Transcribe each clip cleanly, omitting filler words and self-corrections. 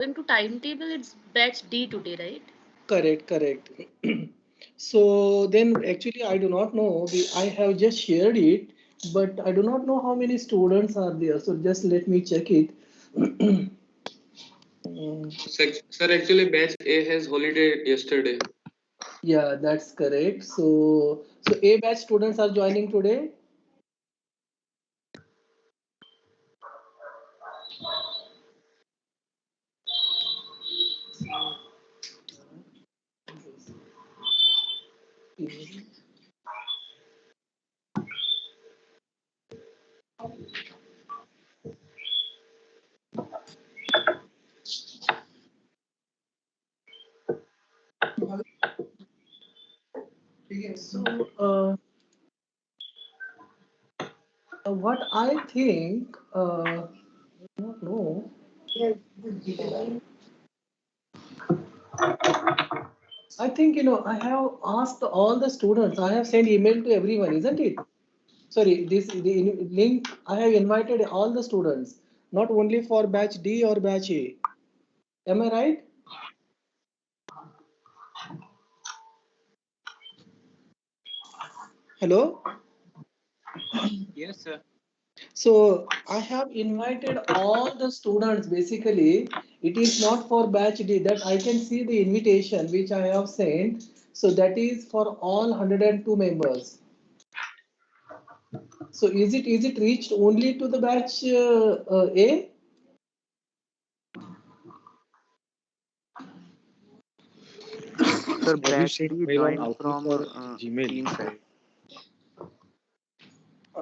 According to timetable, it's batch D today, right? Correct, correct. So then actually I do not know. I have just shared it, but I do not know how many students are there. So just let me check it. Sir, actually, batch A has holiday yesterday. Yeah, that's correct. So A batch students are joining today. So what I think, I don't know. I think I have asked all the students. I have sent email to everyone, isn't it? Sorry, the link I have invited all the students, not only for batch D or batch A. Am I right? Hello. Yes, sir. So I have invited all the students. Basically, it is not for batch D that I can see the invitation which I have sent. So that is for all 102 members. So is it reached only to the batch A? Sir, Have you batch sent D mail on joined Outlook from or Gmail? team side.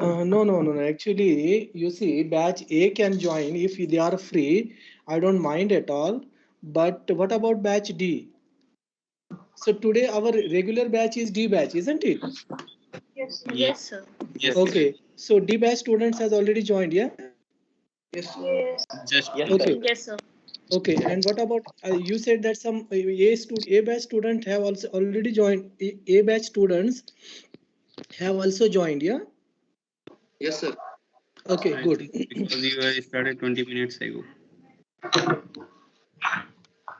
No, no, no, no. Actually, you see, batch A can join if they are free. I don't mind at all. But what about batch D? So today our regular batch is D batch, isn't it? Yes, sir. Yes, Yes, sir. yes, sir. Okay. So D batch students has already joined, yeah? Yes. Just Yes, one. sir. Okay. Yes, sir. Okay. And what about you said that some A batch student have also already joined. A batch students have also joined, yeah? Yes, sir. Okay, I good. think because you started 20 minutes ago.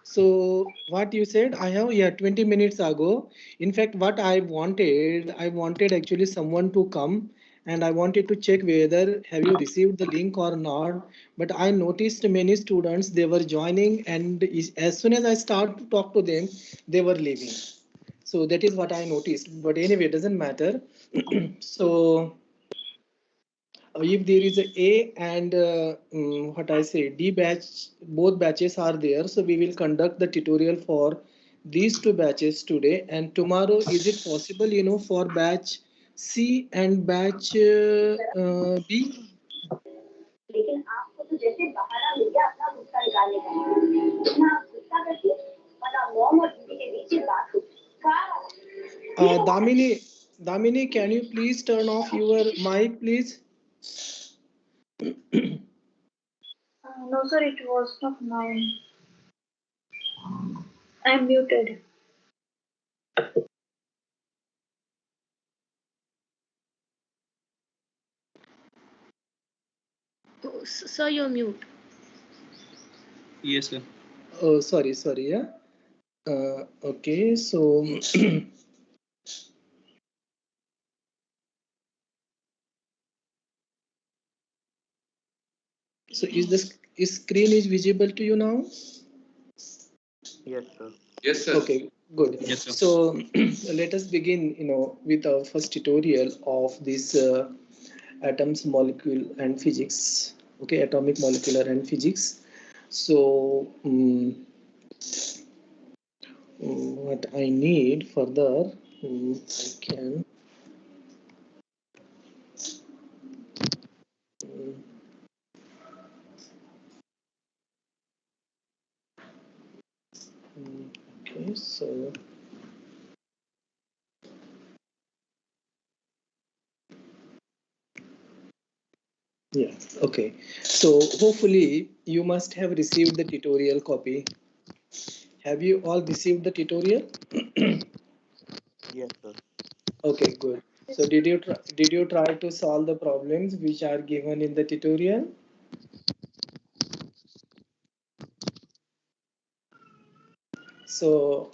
So what you said, I have, yeah, 20 minutes ago. In fact, what I wanted actually someone to come and I wanted to check whether have you received the link or not. But I noticed many students they were joining and as soon as I start to talk to them, they were leaving. So that is what I noticed. But anyway, it doesn't matter. So if there is a and what I say D batch, both batches are there. So we will conduct the tutorial for these two batches today. And tomorrow, is it possible, for batch C and batch B? लेकिन आपको तो जैसे बहाना मिल गया अपना गुस्सा निकालने का ना आप गुस्सा करती मतलब मॉम और दीदी के बीच में बात हुई Damini, can you please turn off your mic, please? No, sir, it was not mine. I'm muted. Oh, sir, you're mute. Yes, sir. Oh, sorry, yeah. Okay, so so is screen is visible to you now? Yes, sir. Yes, sir. Okay, good. Yes, sir. So let us begin, with our first tutorial of this atoms, molecule, and physics. Okay, atomic, molecular, and physics. So what I need further, I can. um, okay, so yeah, okay. So hopefully you must have received the tutorial copy. Have you all received the tutorial? Yes, sir. Okay, good. So did you try to solve the problems which are given in the tutorial? So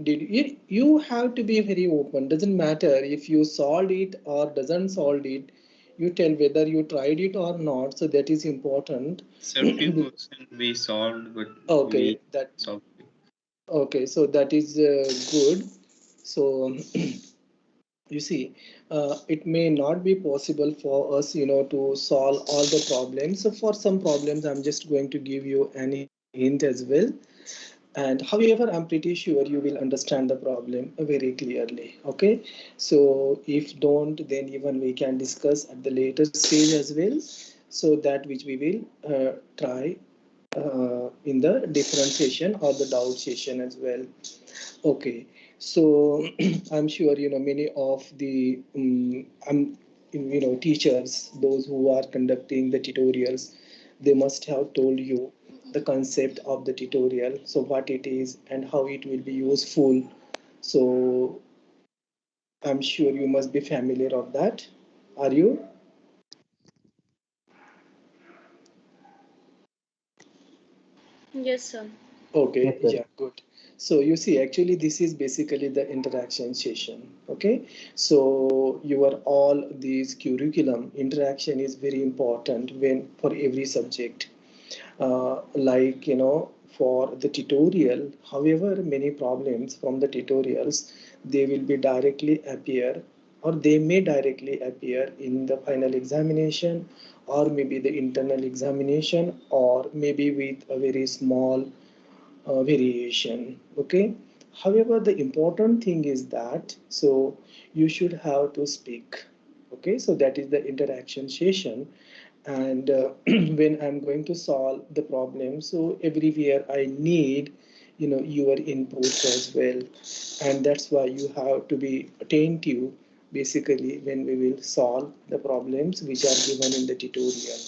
did you have to be very open. Doesn't matter if you solved it or doesn't solve it. You tell whether you tried it or not. So that is important. 70% we solved, but Okay, we that solved. okay. So that is good. So you see, it may not be possible for us, to solve all the problems. So for some problems, I'm just going to give you an hint as well. And however, I'm pretty sure you will understand the problem very clearly. Okay, so if don't, then even we can discuss at the later stage as well. So that which we will try in the differentiation or the doubt session as well. Okay, so I'm sure many of the teachers, those who are conducting the tutorials, they must have told you the concept of the tutorial, so what it is and how it will be useful. So I'm sure you must be familiar of that. Are you? Yes, sir. Okay, Yes, sir. yeah, good. So you see, actually, this is basically the interaction session. Okay, so your all these curriculum interaction is very important when for every subject. Like for the tutorial, however, many problems from the tutorials they will be directly appear or they may directly appear in the final examination or maybe the internal examination or maybe with a very small variation. Okay, however, the important thing is that so you should have to speak. Okay, so that is the interaction session. And when I'm going to solve the problem, so everywhere I need your input as well. And that's why you have to be attentive basically when we will solve the problems which are given in the tutorial.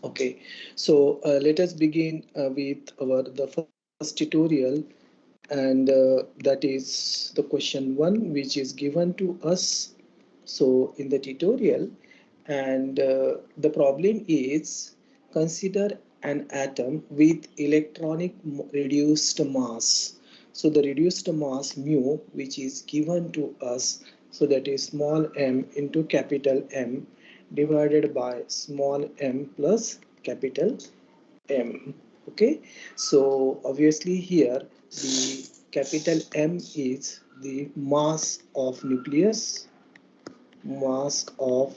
Okay, so let us begin with our the first tutorial, and that is the question one, which is given to us. So in the tutorial, and the problem is consider an atom with electronic reduced mass. So the reduced mass mu, which is given to us, so that is small m into capital M divided by small m plus capital M. Okay, so obviously here the capital M is the mass of nucleus, mass of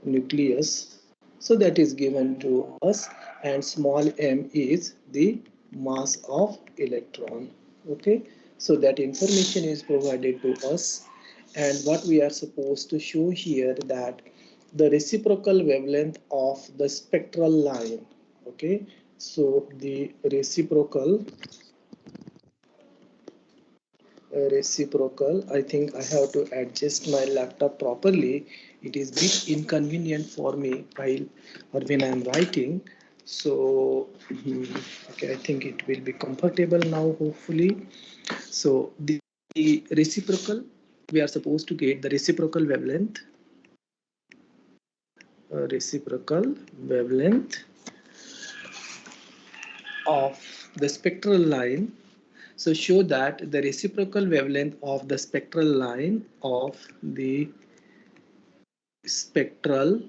nucleus. So that is given to us, and small m is the mass of electron. Okay, so that information is provided to us, and what we are supposed to show here that the reciprocal wavelength of the spectral line. Okay, so the reciprocal, I think I have to adjust my laptop properly. It is bit inconvenient for me while or when I'm writing. So okay, I think it will be comfortable now hopefully. So the reciprocal, we are supposed to get the reciprocal wavelength, reciprocal wavelength of the spectral line. So show that the reciprocal wavelength of the spectral line of the spectral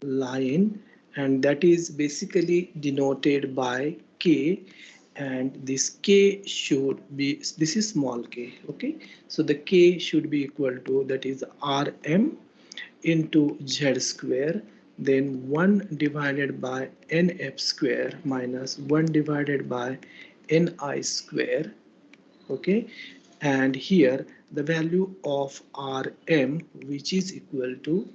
line, and that is basically denoted by K, and this K should be, this is small k. Okay, so the K should be equal to, that is Rm into Z square, then 1 divided by Nf square minus 1 divided by Ni square. Okay, and here the value of Rm, which is equal to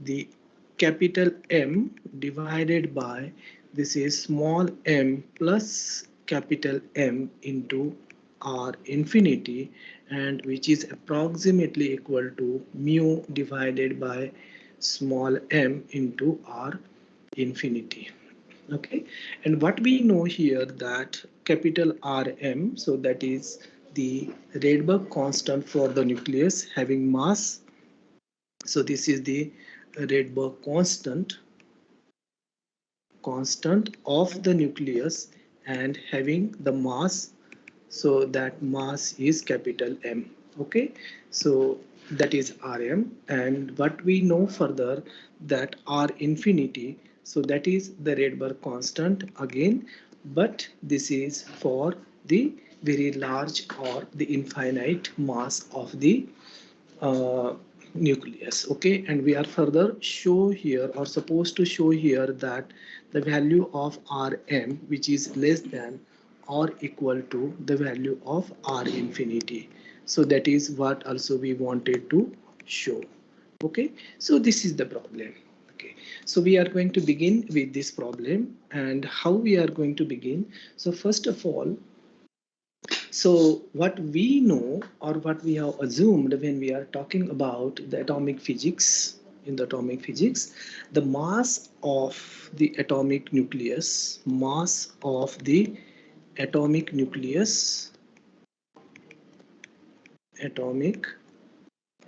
the capital M divided by, this is small m plus capital M into R infinity, and which is approximately equal to mu divided by small m into R infinity. Okay, and what we know here that capital Rm, so that is the Rydberg constant for the nucleus having mass. So this is the Rydberg constant of the nucleus and having the mass so that mass is capital M. Okay, so that is Rm, and what we know further, that R infinity, so that is the Rydberg constant again, but this is for the very large or the infinite mass of the uh, nucleus. Okay, and we are further show here, or supposed to show here, that the value of Rm, which is less than or equal to the value of R infinity. So that is what also we wanted to show. Okay, so this is the problem. Okay, so we are going to begin with this problem, and how we are going to begin. So first of all, so what we know, or what we have assumed when we are talking about the atomic physics, in the atomic physics, the mass of the atomic atomic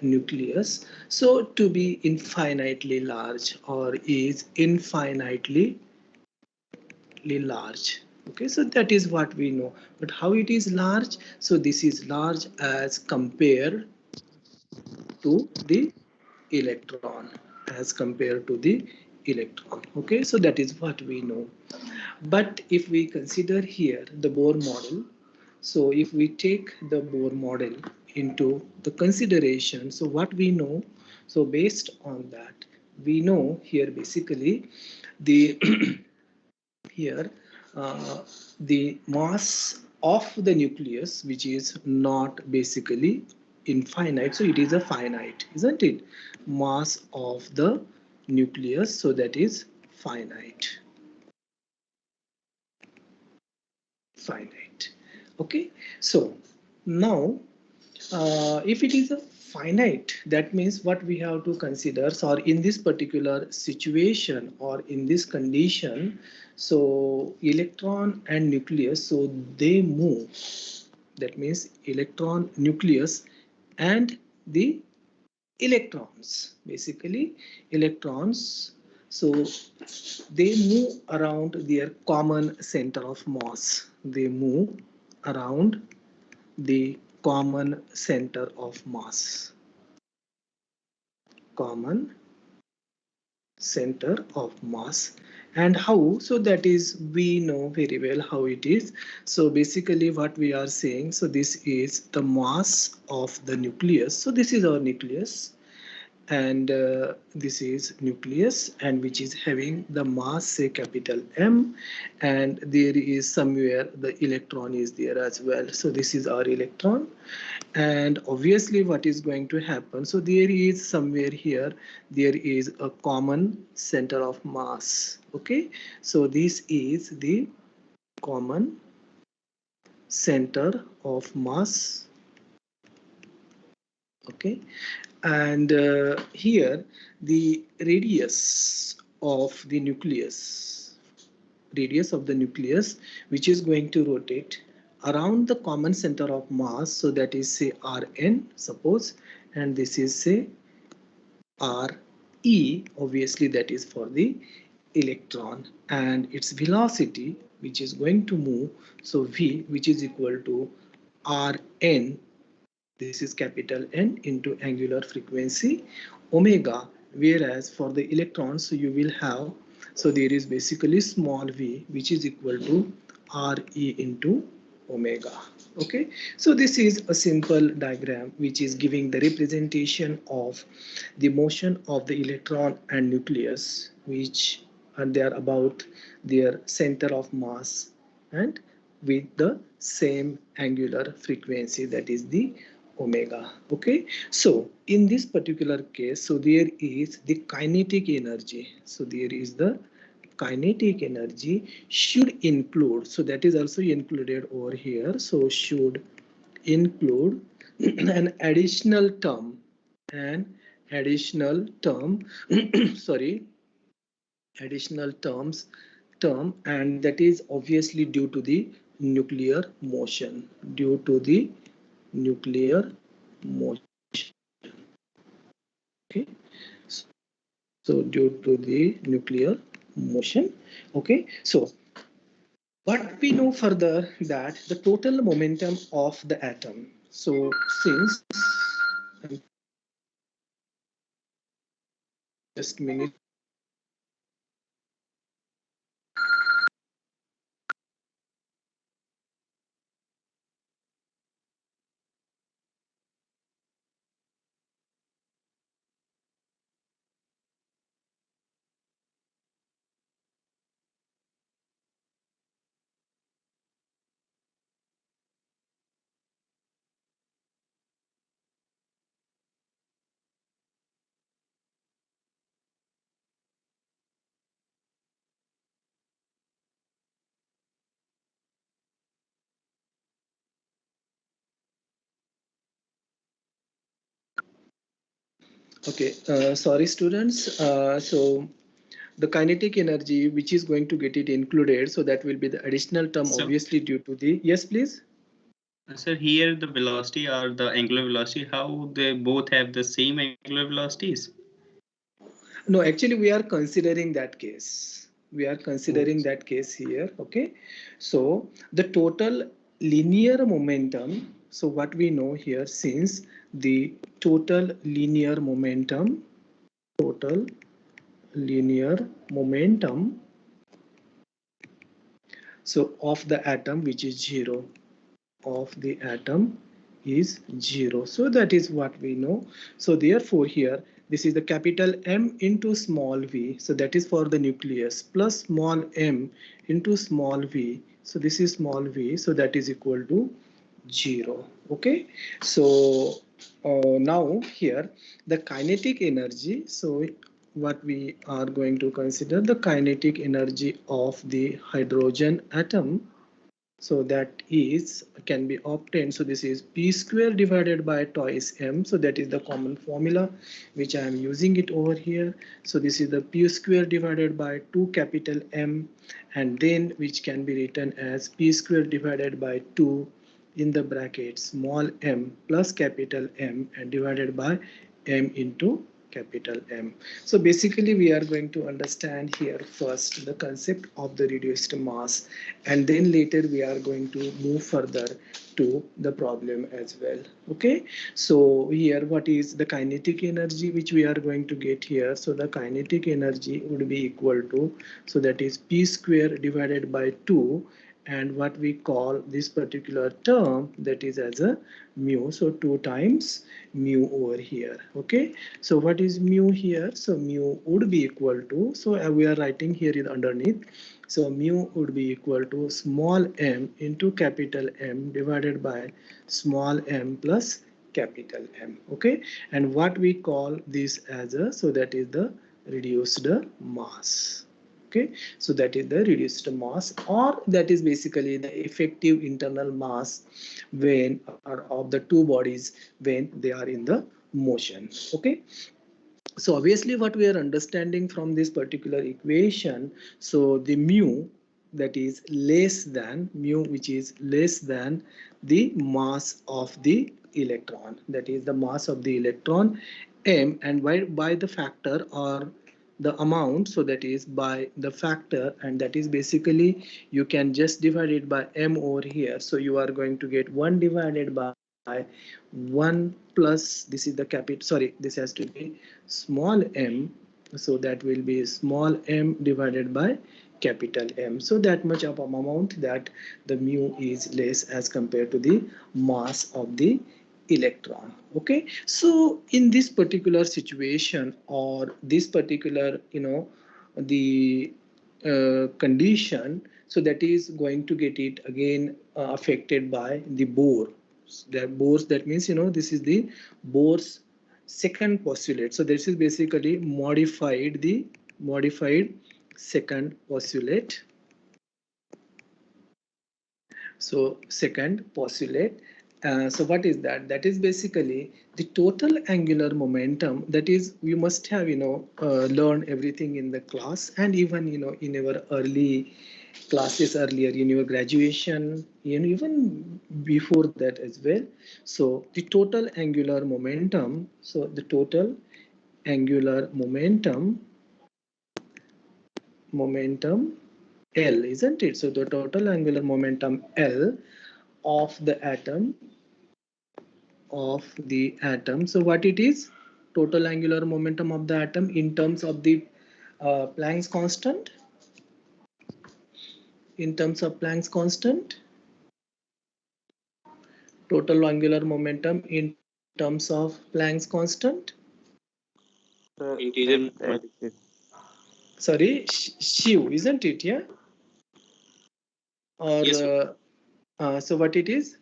nucleus, so to be infinitely large, or is infinitely large. Okay, so that is what we know, but how it is large? So this is large as compared to the electron, okay, so that is what we know. But if we consider here the Bohr model, so if we take the Bohr model into the consideration, so what we know, so based on that, we know here basically the here the mass of the nucleus, which is not basically infinite, so it is a finite, isn't it? Mass of the nucleus, so that is finite. Okay, so now if it is a finite, that means what we have to consider, so in this particular situation or in this condition, so electron and nucleus, so they move, that means electron, nucleus, and the electrons, basically electrons, so they move around their common center of mass, they move around the common center of mass, common center of mass. And how? So that is, we know very well how it is. So basically what we are saying, so this is the mass of the nucleus, so this is our nucleus, and this is nucleus, and which is having the mass, say capital M, and there is somewhere the electron is there as well, so this is our electron. And obviously what is going to happen, so there is somewhere here, there is a common center of mass. Okay, so this is the common center of mass. Okay, and here the radius of the nucleus, which is going to rotate around the common center of mass, so that is say Rn, suppose, and this is say Re, obviously that is for the electron, and its velocity, which is going to move, so V, which is equal to Rn, this is capital N into angular frequency omega, whereas for the electrons, so you will have, so there is basically small v, which is equal to Re into omega. Okay, so this is a simple diagram which is giving the representation of the motion of the electron and nucleus, which are there about their center of mass and with the same angular frequency, that is the omega. Okay, so in this particular case, so there is the kinetic energy, so there is the kinetic energy should include, so that is also included over here, so should include an additional term, an additional term sorry, additional term, and that is obviously due to the nuclear motion, due to the nuclear motion. Okay, so due to the nuclear motion. Okay, so What we know further that the total momentum of the atom. So since just a minute. Okay, sorry students. So the kinetic energy which is going to get it included, so that will be the additional term So, obviously due to the, yes please. sir, here the velocity or the angular velocity, how they both have the same angular velocities? No, actually we are considering that case. We are Oh, considering that case here. Okay, so the total linear momentum. So what we know here, since the total linear momentum, so of the atom, which is zero, of the atom is zero. So that is what we know. So therefore here, this is the capital M into small v. So that is for the nucleus, plus small m into small v. So this is small v. So that is equal to 0. Okay. So now here the kinetic energy. So what we are going to consider, the kinetic energy of the hydrogen atom, so that is can be obtained. So this is p square divided by twice m. So that is the common formula which I am using it over here. So this is the p square divided by 2 capital M, and then which can be written as p square divided by 2 in the bracket small m plus capital M and divided by m into capital M. So basically we are going to understand here first the concept of the reduced mass, and then later we are going to move further to the problem as well. Okay, so here what is the kinetic energy which we are going to get here? So the kinetic energy would be equal to, so that is p square divided by 2, and what we call this particular term, that is as a mu. So 2 times mu over here. Okay, so what is mu here? So mu would be equal to, so we are writing here in underneath, so mu would be equal to small m into capital M divided by small m plus capital M. Okay, and what we call this as a, so that is the reduced mass. Okay, so that is the reduced mass, or that is basically the effective internal mass when, or of the two bodies when they are in the motion. Okay, so obviously what we are understanding from this particular equation, so the mu, that is less than mu, which is less than the mass of the electron, that is the mass of the electron m, and by the factor or the amount, so that is by the factor, and that is basically you can just divide it by m over here. So you are going to get 1 divided by 1 plus, this is the capital, sorry, this has to be small m, so that will be small m divided by capital M. So that much of an amount, that the mu is less as compared to the mass of the electron. Okay, so in this particular situation, or this particular, the condition, so that is going to get it again affected by the Bohr. That Bohr's, that means, this is the Bohr's second postulate. So this is basically modified second postulate. So second postulate. So what is that? That is basically the total angular momentum. That is, we must have learned everything in the class, and even in our early classes earlier, in your graduation, even before that as well. So the total angular momentum. So the total angular momentum L, isn't it? So the total angular momentum L of the atom, So what it is? Total angular momentum of the atom in terms of the Planck's constant. In terms of Planck's constant, total angular momentum in terms of Planck's constant. Integer LHS. Sorry, Shiv, isn't it? Yeah. Or Yes, sir. so what it is?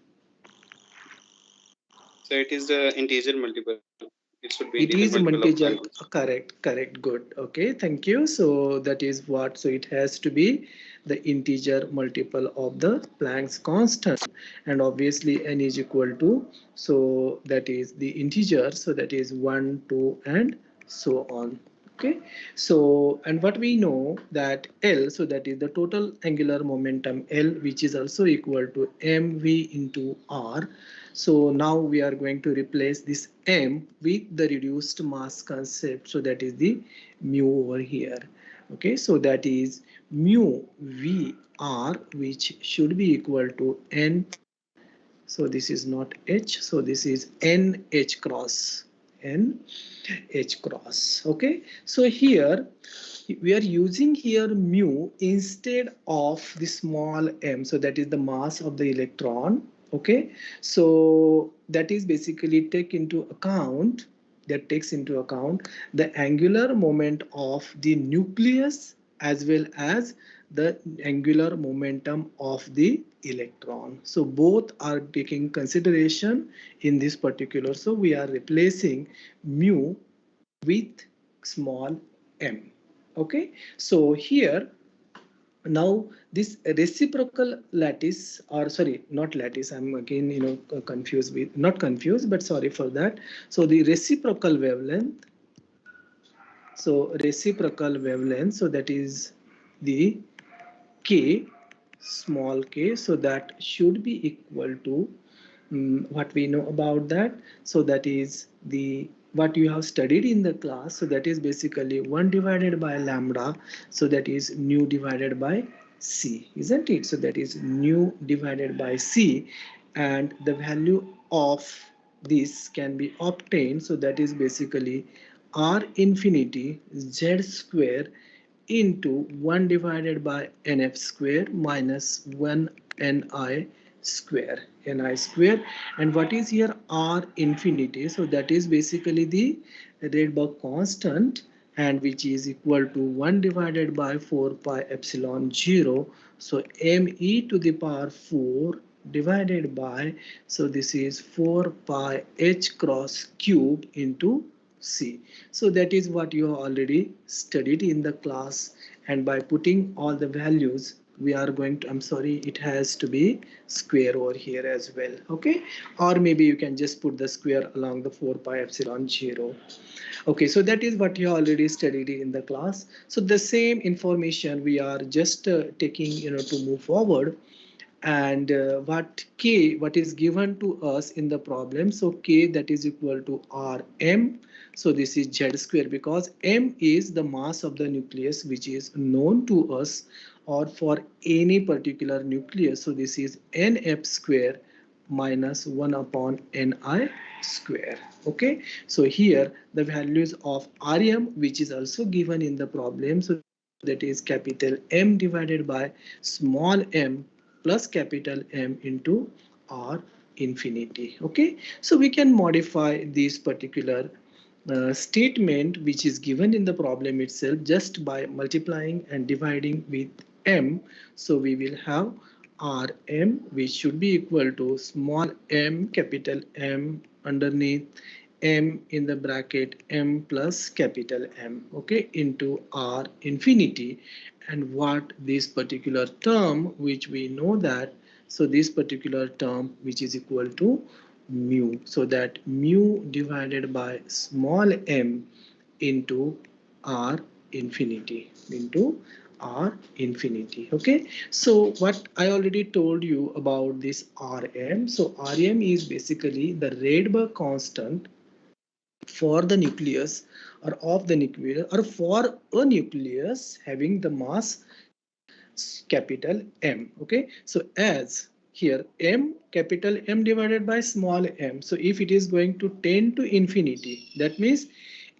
So it is the integer multiple. It should be It integer is multiple of integer. Planck. Correct, good. Okay, thank you. So that is what, so it has to be the integer multiple of the Planck's constant, and obviously n is equal to, so that is the integer, so that is 1, 2 and so on. Okay, so and what we know that L, so that is the total angular momentum L, which is also equal to mv into r. So now we are going to replace this m with the reduced mass concept. So that is the mu over here. Okay, so that is mu v r, which should be equal to n. So this is not h. So this is n h cross. N h cross. Okay, so here we are using here mu instead of the small m, so that is the mass of the electron. Okay, so that is basically takes into account the angular moment of the nucleus as well as the angular momentum of the electron. So both are taking consideration in this particular. So we are replacing mu with small m. Okay, so here now this reciprocal lattice, or sorry, not lattice, I'm again confused with, not confused, but sorry for that. So the reciprocal wavelength, so that is the k, small k, so that should be equal to what we know about that. So that is the what you have studied in the class. So that is basically 1 divided by lambda, so that is nu divided by c, isn't it? So that is nu divided by c, and the value of this can be obtained. So that is basically r infinity z square into 1 divided by nf square minus 1 ni square, and what is here r infinity? So that is basically the Rydberg constant, and which is equal to 1 divided by 4 pi epsilon 0. So me to the power 4 divided by, so this is 4 pi h cross cube into c. So that is what you have already studied in the class, and by putting all the values we are going to, I'm sorry, it has to be square over here as well. Okay, or maybe you can just put the square along the 4 pi epsilon 0. Okay, so that is what you already studied in the class. So the same information we are just taking to move forward, and what is given to us in the problem. So k, that is equal to rm. So this is z square, because m is the mass of the nucleus which is known to us, or for any particular nucleus. So this is nf square minus 1 upon ni square. Okay, so here the values of rm, which is also given in the problem, so that is capital M divided by small m plus capital M into R infinity. Okay, so we can modify this particular statement which is given in the problem itself just by multiplying and dividing with m. So we will have Rm, which should be equal to small m capital M underneath m in the bracket m plus capital M, okay, into R infinity. And what this particular term, which we know that, so this particular term which is equal to mu, so that mu divided by small m into r infinity, okay. So what I already told you about this rm, so rm is basically the Rydberg constant for the nucleus, or of the nucleus, or for a nucleus having the mass capital M. Okay, so as here M, capital M divided by small m. So if it is going to tend to infinity, that means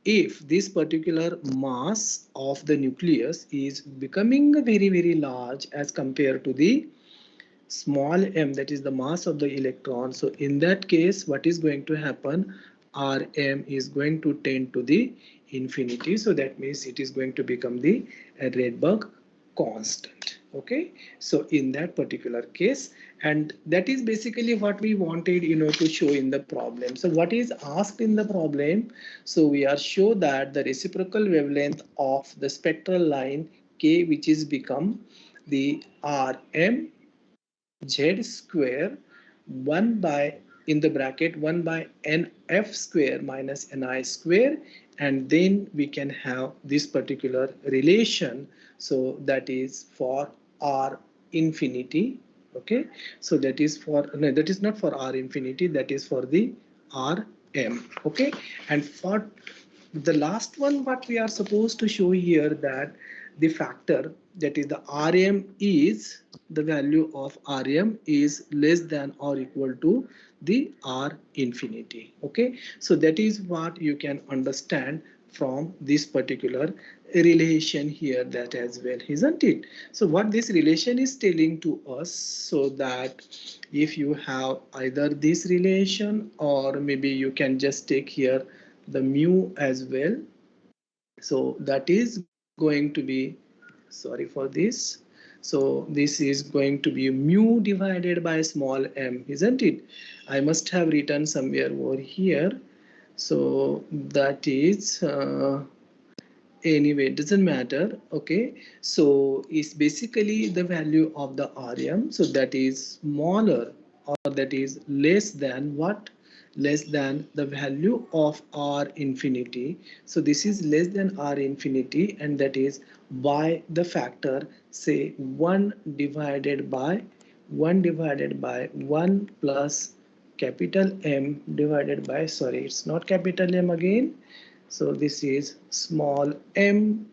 if this particular mass of the nucleus is becoming very large as compared to the small m, that is the mass of the electron, so in that case what is going to happen, Rm is going to tend to the infinity. So that means it is going to become the Rydberg constant. Okay, so in that particular case, and that is basically what we wanted to show in the problem. So what is asked in the problem, so we are show that the reciprocal wavelength of the spectral line k, which is become the Rm z square 1 by in the bracket 1 by nf square minus ni square, and then we can have this particular relation, so that is for r infinity. Okay, so that is for, no, that is not for r infinity, that is for the rm. Okay, and for the last one, what we are supposed to show here, that the factor, that is the Rm, is the value of Rm is less than or equal to the R infinity. Okay, so that is what you can understand from this particular relation here, that as well, isn't it? So what this relation is telling to us, so that if you have either this relation, or maybe you can just take here the mu as well, so that is going to be, sorry for this, so this is going to be mu divided by small m, isn't it? I must have written somewhere over here, so that is anyway, it doesn't matter. Okay, so it's basically the value of the Rm, so that is smaller, or that is less than what, less than the value of R infinity. So this is less than R infinity, and that is by the factor, say 1 divided by 1 plus capital M divided by, sorry, it's not capital M again, so this is small m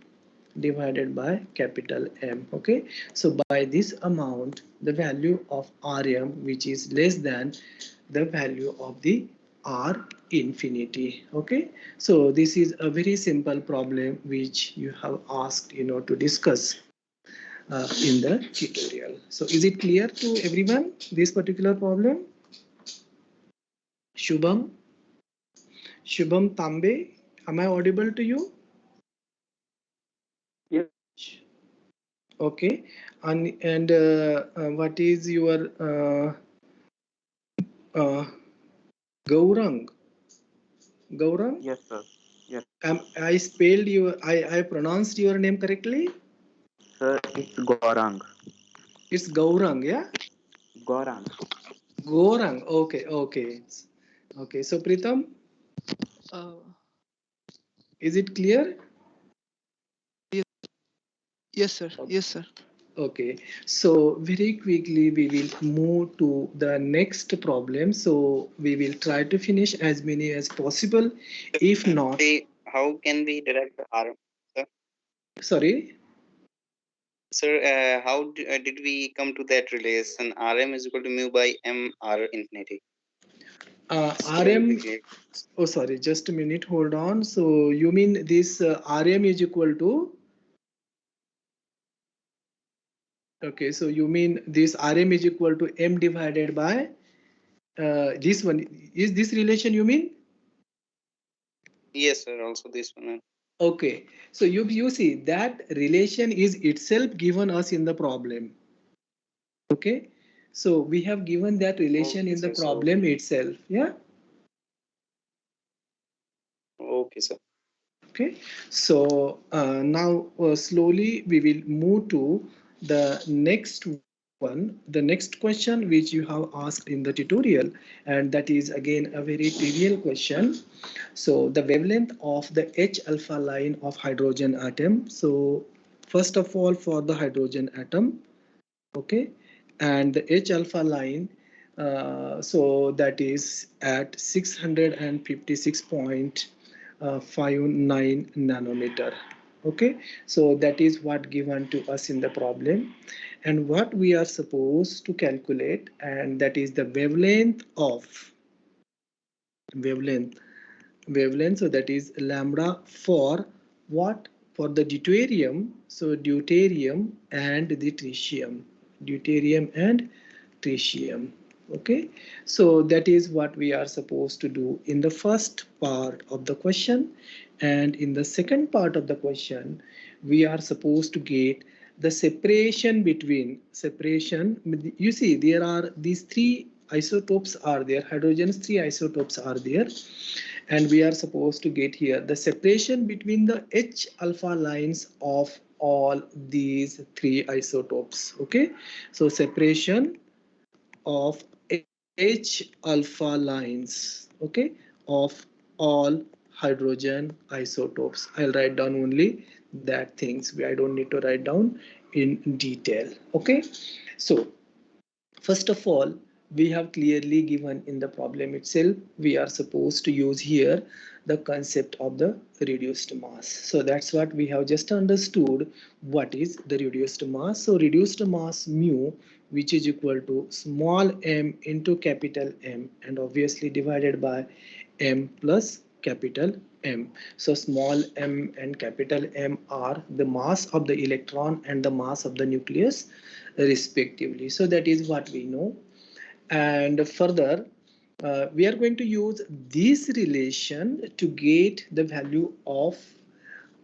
divided by capital M. Okay, so by this amount, the value of Rm, which is less than the value of the R infinity. Okay, so this is a very simple problem which you have asked to discuss in the tutorial. So is it clear to everyone, this particular problem? Shubham Tambe, am I audible to you? Yes. Okay, and what is your uh, Gaurang? Gaurang? Yes, sir. Yes, I spelled your, I pronounced your name correctly? sir. It's Gorang. It's Gaurang, yeah? Gorang. Gaurang, okay. Okay, so Pritam, Uh, is it clear? yes, sir. Yes, sir. Okay, so very quickly we will move to the next problem. So we will try to finish as many as possible. If not, how can we derive the R? Sir, sorry. sir, how did we come to that relation? Rm is equal to mu by m r infinity. Rm, oh sorry, just a minute, hold on. So you mean this Rm is equal to, okay, so you mean this Rm is equal to m divided by this one, is this relation you mean? Yes, sir. Also this one. Okay, so you see that relation is itself given us in the problem. Okay, so we have given that relation in the problem itself. Yeah. Okay, sir. Okay, so now slowly we will move to the next one, the next question which you have asked in the tutorial, and that is again a very trivial question. So the wavelength of the H alpha line of hydrogen atom. So first of all, for the hydrogen atom, okay, and the H alpha line, so that is at 656.59 nanometer. Okay, so that is what given to us in the problem, and what we are supposed to calculate, and that is the wavelength of wavelength wavelength. So that is lambda for what? For the deuterium. So deuterium and the tritium. Deuterium and tritium. Okay, so that is what we are supposed to do in the first part of the question, and in the second part of the question we are supposed to get the separation. You see, there are these three isotopes are there, hydrogens three isotopes are there, and we are supposed to get here the separation between the H alpha lines of all these three isotopes. Okay, so separation of H alpha lines, okay, of all hydrogen isotopes. I'll write down only that things. I don't need to write down in detail. Okay, so first of all, we have clearly given in the problem itself, we are supposed to use here the concept of the reduced mass. So that's what we have just understood, what is the reduced mass. So reduced mass mu, which is equal to small m into capital M, and obviously divided by m plus capital M. So small m and capital M are the mass of the electron and the mass of the nucleus respectively. So that is what we know. And further, we are going to use this relation to get the value of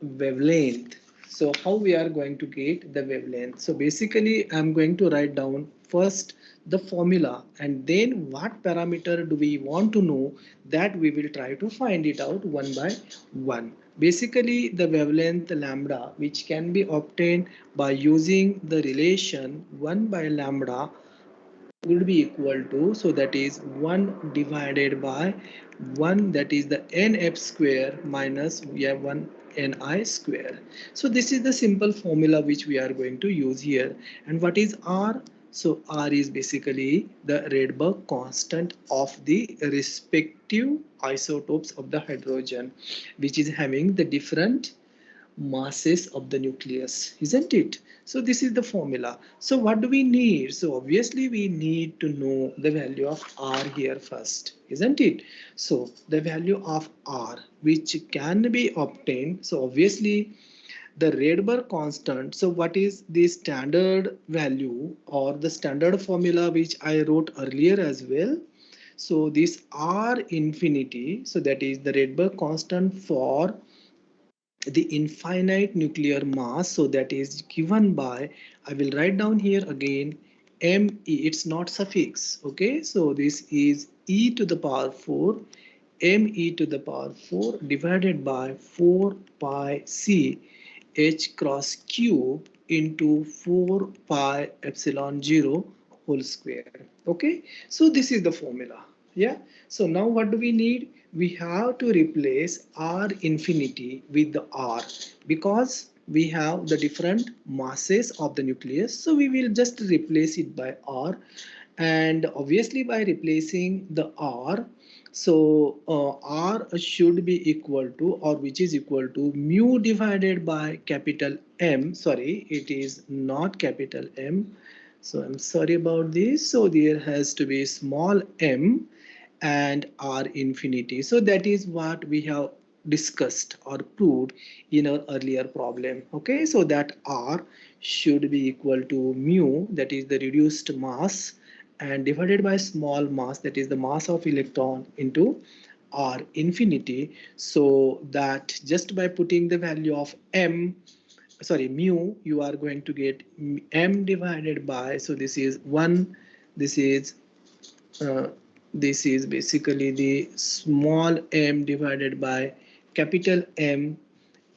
wavelength. So how we are going to get the wavelength? So basically I'm going to write down first the formula, and then what parameter do we want to know, that we will try to find it out one by one. Basically the wavelength lambda, which can be obtained by using the relation 1 by lambda, would be equal to, so that is 1 divided by 1, that is the nf square minus we have 1 ni square. So this is the simple formula which we are going to use here. And what is r? So r is basically the Rydberg constant of the respective isotopes of the hydrogen, which is having the different masses of the nucleus, isn't it? So this is the formula. So what do we need? So obviously we need to know the value of r here first, isn't it? So the value of r which can be obtained, so obviously the Rydberg constant. So what is the standard value or the standard formula which I wrote earlier as well? So this r infinity, so that is the Rydberg constant for the infinite nuclear mass. So that is given by, I will write down here again, me, it's not suffix. Okay, so this is e to the power 4 me to the power 4 divided by 4 pi c h cross cube into 4 pi epsilon 0 whole square. Okay, so this is the formula. Yeah, so now what do we need? We have to replace r infinity with the r, because we have the different masses of the nucleus, so we will just replace it by r. And obviously by replacing the r, so r should be equal to, or which is equal to, mu divided by capital M. Sorry, it is not capital M, so I'm sorry about this. So there has to be small m and r infinity. So that is what we have discussed or proved in our earlier problem. Okay, so that r should be equal to mu, that is the reduced mass, and divided by small mass, that is the mass of electron, into r infinity. So that just by putting the value of m, sorry, mu, you are going to get m divided by, so this is 1, this is uh, this is basically the small m divided by capital M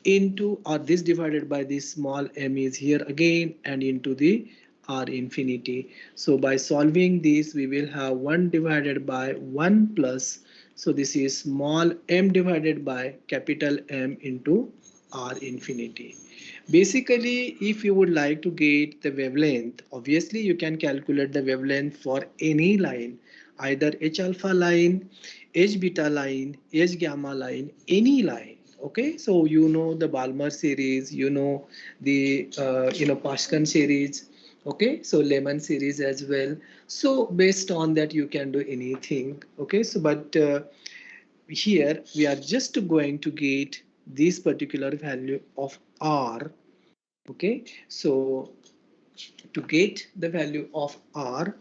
into, or this divided by this small m is here again, and into the r infinity. So by solving this, we will have 1 divided by 1 plus, so this is small m divided by capital M into r infinity. Basically, if you would like to get the wavelength, obviously you can calculate the wavelength for any line, either H alpha line, H beta line, H gamma line, any line. Okay, so you know the Balmer series, you know the Pashkan series. Okay, so lemon series as well. So based on that, you can do anything. Okay, so but here we are just going to get this particular value of R. Okay, so to get the value of R,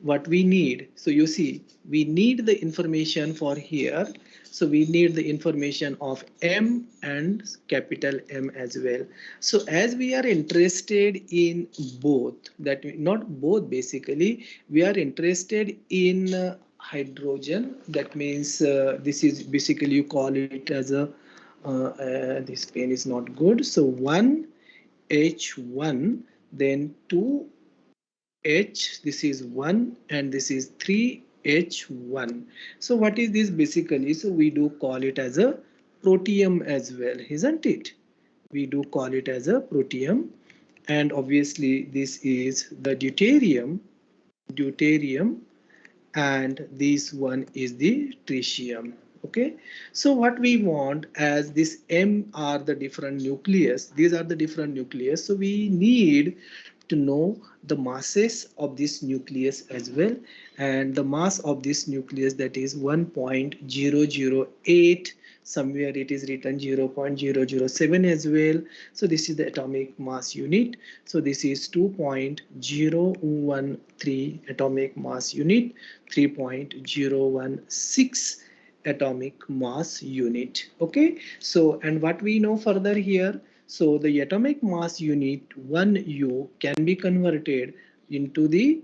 what we need, so you see we need the information for here, so we need the information of M and capital M as well. So as we are interested in both, that not both, basically we are interested in hydrogen, that means this is basically you call it as a this pen is not good, so 1 H1, then 2 H, this is 1 and this is 3H1. So what is this basically? So we do call it as a protium as well, isn't it? We do call it as a protium, and obviously this is the deuterium, and this one is the tritium. Okay, so what we want, as this M are the different nucleus, these are the different nucleus, so we need to know the masses of this nucleus as well, and the mass of this nucleus, that is 1.008, somewhere it is written 0.007 as well. So this is the atomic mass unit, so this is 2.013 atomic mass unit, 3.016 atomic mass unit. Okay, so and what we know further here, so the atomic mass unit 1U can be converted into the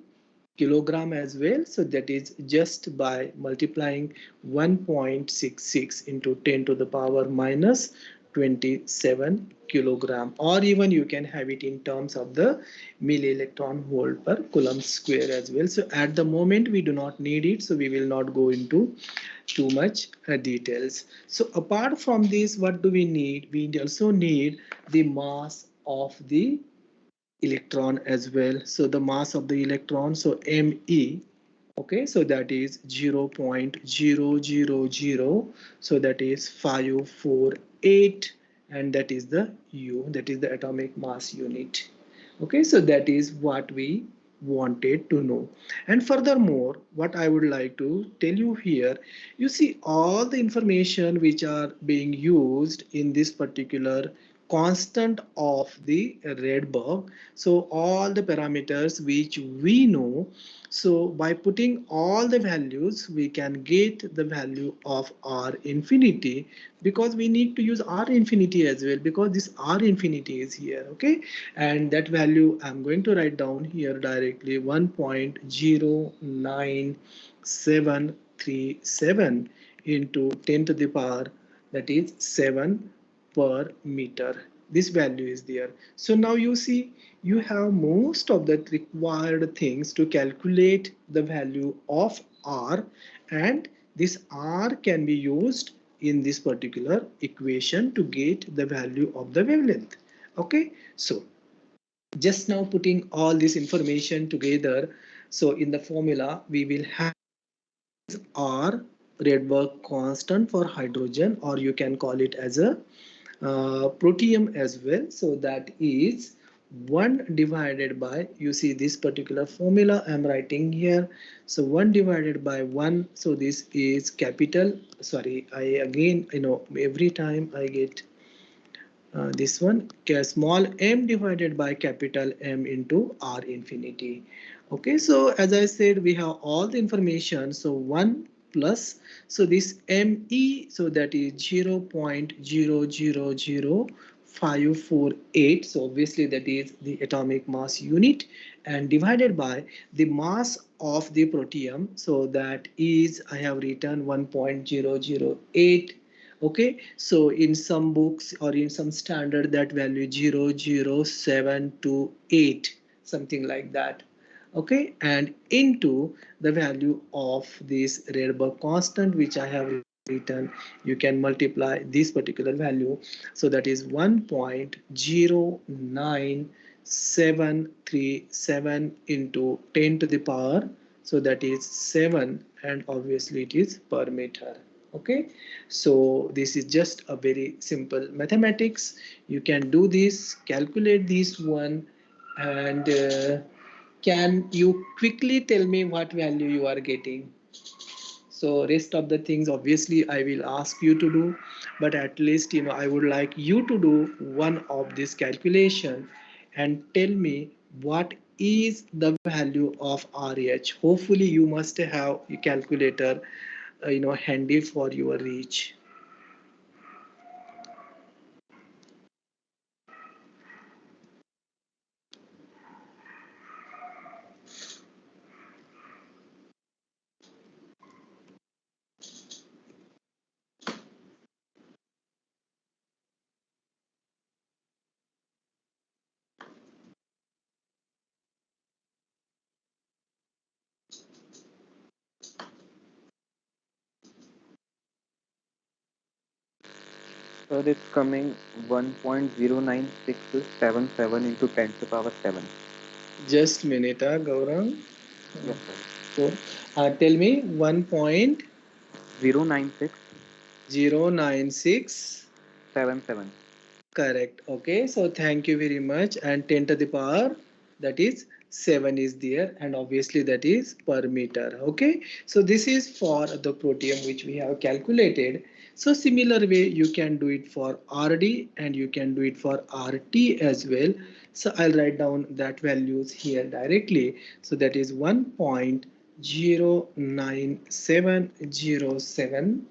kilogram as well, so that is just by multiplying 1.66 into 10 to the power minus 27 kilogram, or even you can have it in terms of the milli electron volt per coulomb square as well. So at the moment we do not need it, so we will not go into too much details. So apart from this, what do we need? We also need the mass of the electron as well. So the mass of the electron, so Me, okay, so that is 0.000, so that is 548, and that is the U, that is the atomic mass unit. Okay, so that is what we wanted to know. And furthermore, what I would like to tell you here, you see all the information which are being used in this particular constant of the Rydberg, so all the parameters which we know, so by putting all the values we can get the value of R infinity, because we need to use R infinity as well, because this R infinity is here. Okay, and that value I'm going to write down here directly, 1.09737 into 10 to the power, that is 7 per meter. This value is there. So now you see you have most of the required things to calculate the value of R, and this R can be used in this particular equation to get the value of the wavelength. Okay, so just now putting all this information together, so in the formula we will have R Rydberg constant for hydrogen, or you can call it as a protium as well, so that is 1 divided by, you see this particular formula I'm writing here, so 1 divided by 1, so this is capital, sorry, I again, every time I get this one, small m divided by capital M into R infinity. Okay, so as I said, we have all the information, so 1 plus, so this Me, so that is 0.000548, so obviously that is the atomic mass unit, and divided by the mass of the protium, so that is, I have written 1.008. Okay, so in some books or in some standard that value 0.00728, something like that. Okay, and into the value of this Rydberg constant which I have written, you can multiply this particular value, so that is 1.09737 into 10 to the power, so that is 7, and obviously it is per meter. Okay, so this is just a very simple mathematics. You can do this, calculate this one, and can you quickly tell me what value you are getting? So rest of the things obviously I will ask you to do, but at least I would like you to do one of this calculation and tell me what is the value of RH. Hopefully you must have a calculator handy for your reach. Sir, it's coming 1.09677 into 10 to the power 7. Just minute, Gaurang. Yes, sir. So tell me 09677. 1.096. Correct. Okay. So thank you very much. And 10 to the power, that is 7 is there. And obviously that is per meter. Okay. So this is for the protium which we have calculated. So similar way you can do it for RD and you can do it for RT as well. So I'll write down that values here directly. So that is 1.09707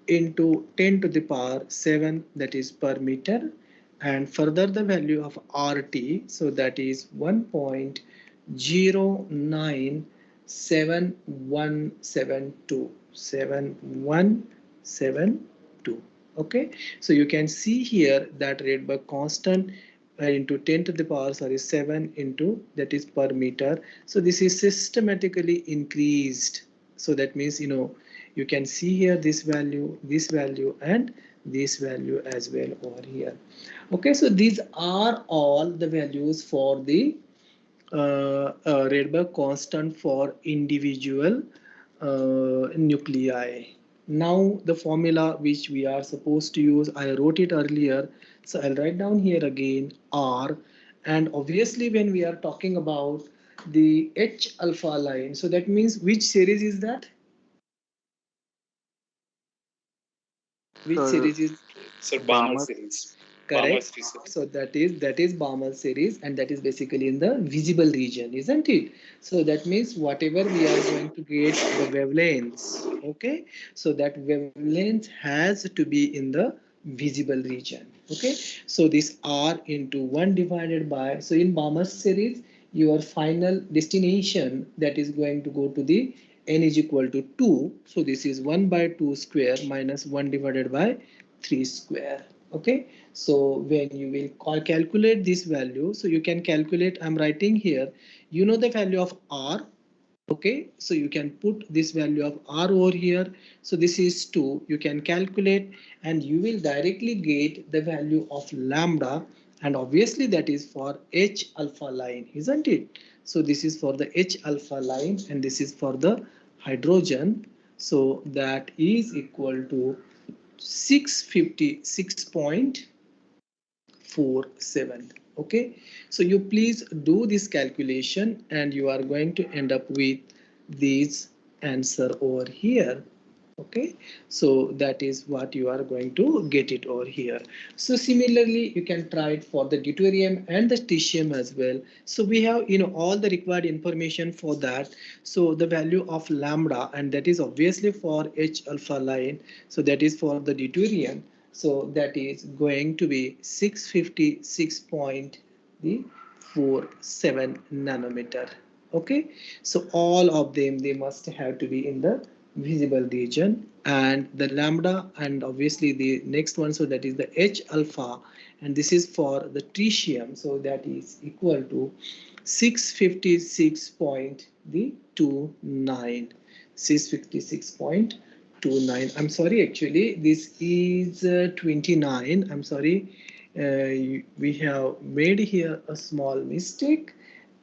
into 10 to the power 7, that is per meter, and further the value of RT, so that is 1.0971727. Okay, so you can see here that Rydberg constant into 10 to the power 7 into, that is per meter. So this is systematically increased. So that means you can see here this value, and this value as well over here. Okay, so these are all the values for the Rydberg constant for individual nuclei. Now the formula which we are supposed to use, I wrote it earlier, so I'll write down here again R. And obviously when we are talking about the H alpha line, so that means which series is that? Which Sir, series is? Sir, Balmer Balmer. series. Balmer Correct. series, sir. So that is Balmer series, and that is basically in the visible region, isn't it? So that means whatever we are going to get the wavelengths, okay? So that wavelength has to be in the visible region, okay? So this R into 1 divided by, so in Balmer series, your final destination that is going to go to the n is equal to 2. So this is 1 by 2 square minus 1 divided by 3 square. Okay, so when you will calculate this value, so you can calculate, I'm writing here, the value of R. Okay, so you can put this value of R over here. So this is 2. You can calculate and you will directly get the value of lambda, and obviously that is for H alpha line, isn't it? So this is for the H alpha line and this is for the hydrogen. So that is equal to 656.47. Okay, so you please do this calculation and you are going to end up with this answer over here. Okay, so that is what you are going to get it over here. So similarly you can try it for the deuterium and the tritium as well. So we have all the required information for that. So the value of lambda, and that is obviously for H alpha line, so that is for the deuterium, so that is going to be 656.47 nanometer. Okay, so all of them, they must have to be in the visible region, and the lambda, and obviously the next one, so that is the H alpha, and this is for the tritium, so that is equal to 656.29. 656.29. I'm sorry, actually this is 29. I'm sorry, we have made here a small mistake,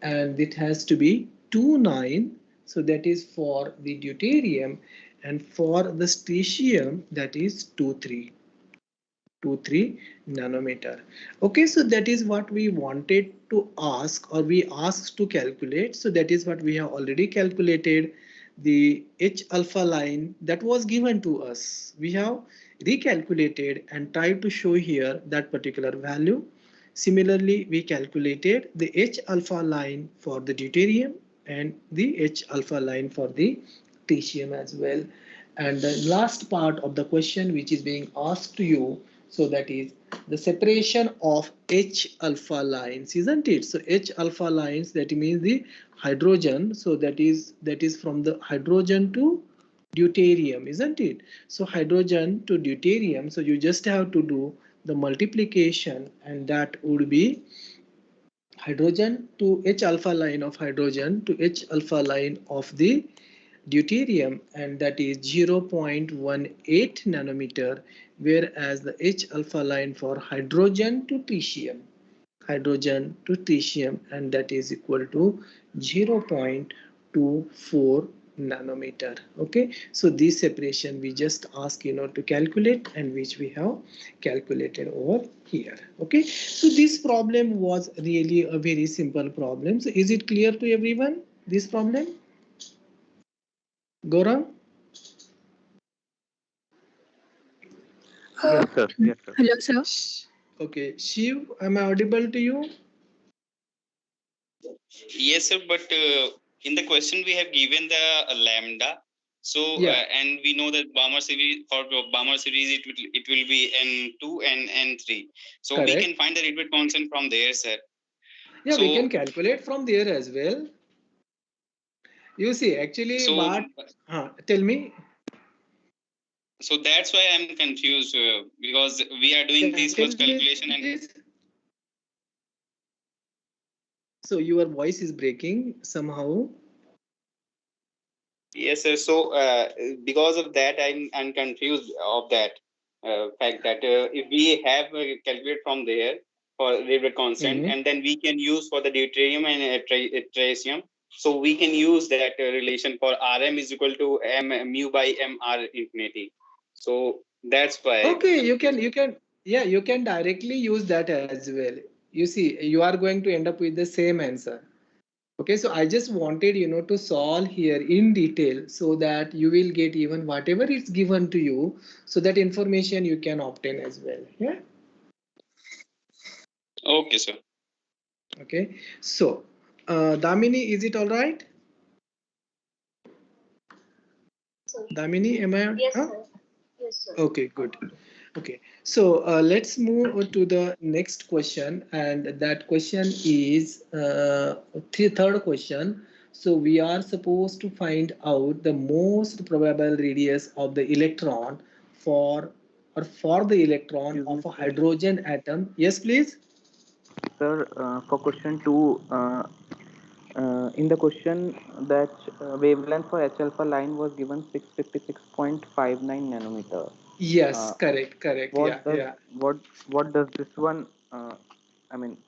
and it has to be 29. So that is for the deuterium, and for the strontium that is 23 nanometer. Okay, so that is what we wanted to ask, or we asked to calculate. So that is what we have already calculated. The H alpha line that was given to us, we have recalculated and tried to show here that particular value. Similarly, we calculated the H alpha line for the deuterium and the H alpha line for the tritium as well. And the last part of the question which is being asked to you, so that is the separation of H alpha lines, isn't it? So H alpha lines, that means the hydrogen. So that is from the hydrogen to deuterium, isn't it? So hydrogen to deuterium. So you just have to do the multiplication, and that would be hydrogen to H alpha line of hydrogen to H alpha line of the deuterium, and that is 0.18 nanometer, whereas the H alpha line for hydrogen to tritium, and that is equal to 0.24 nanometer. Okay, so this separation we just ask to calculate, and which we have calculated over here. Okay, so this problem was really a very simple problem. So is it clear to everyone, this problem, Gaurav? Yes, sir. Yes, sir. Hello, sir. Okay, Shiv, am I audible to you? Yes, sir. But in the question we have given the lambda. So Yeah. and we know that Balmer series, for Balmer series it will be N2 and N3. So we Correct. can find the Rydberg constant from there, sir. Yeah, we So- can calculate from there as well. You see, actually, So- what? Tell me. So that's why I'm confused because we are doing Can this you much tell me, calculation and please? So your voice is breaking somehow. yes, sir. So because of that, I'm confused of that fact that if we have calculate from there for Rydberg constant, Mhm. and then we can use for the deuterium and tritium. So we can use that relation for Rm is equal to m mu by mr infinity. So that's why. Okay, you can, yeah, you can directly use that as well. You see, you are going to end up with the same answer. Okay, so I just wanted to solve here in detail, so that you will get even whatever is given to you, so that information you can obtain as well. Yeah. Okay, sir. Okay, so Damini, is it all right? Damini, am I? Yes, Huh? sir. Yes, sir. Okay, good. Okay, so let's move to the next question, and that question is third question. So we are supposed to find out the most probable radius of the electron for the electron Excuse me, of a sir. hydrogen atom. Yes, please. Sir, for question 2, in the question that wavelength for H alpha line was given 656.59 nanometer. Yes, Uh, correct. Yeah, yeah. what does this one? I mean,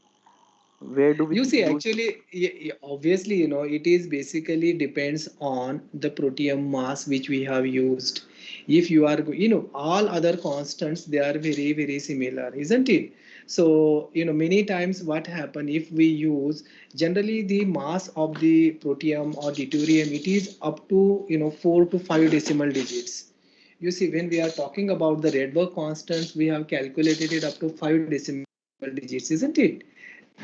where do we You see, use? actually, obviously, it is basically depends on the protein mass which we have used. If you are, all other constants, they are very, very similar, isn't it? So, many times what happen if we use generally the mass of the protein or deuterium, it is up to, 4 to 5 decimal digits. You see, when we are talking about the Rydberg constants, we have calculated it up to 5 decimal digits, isn't it?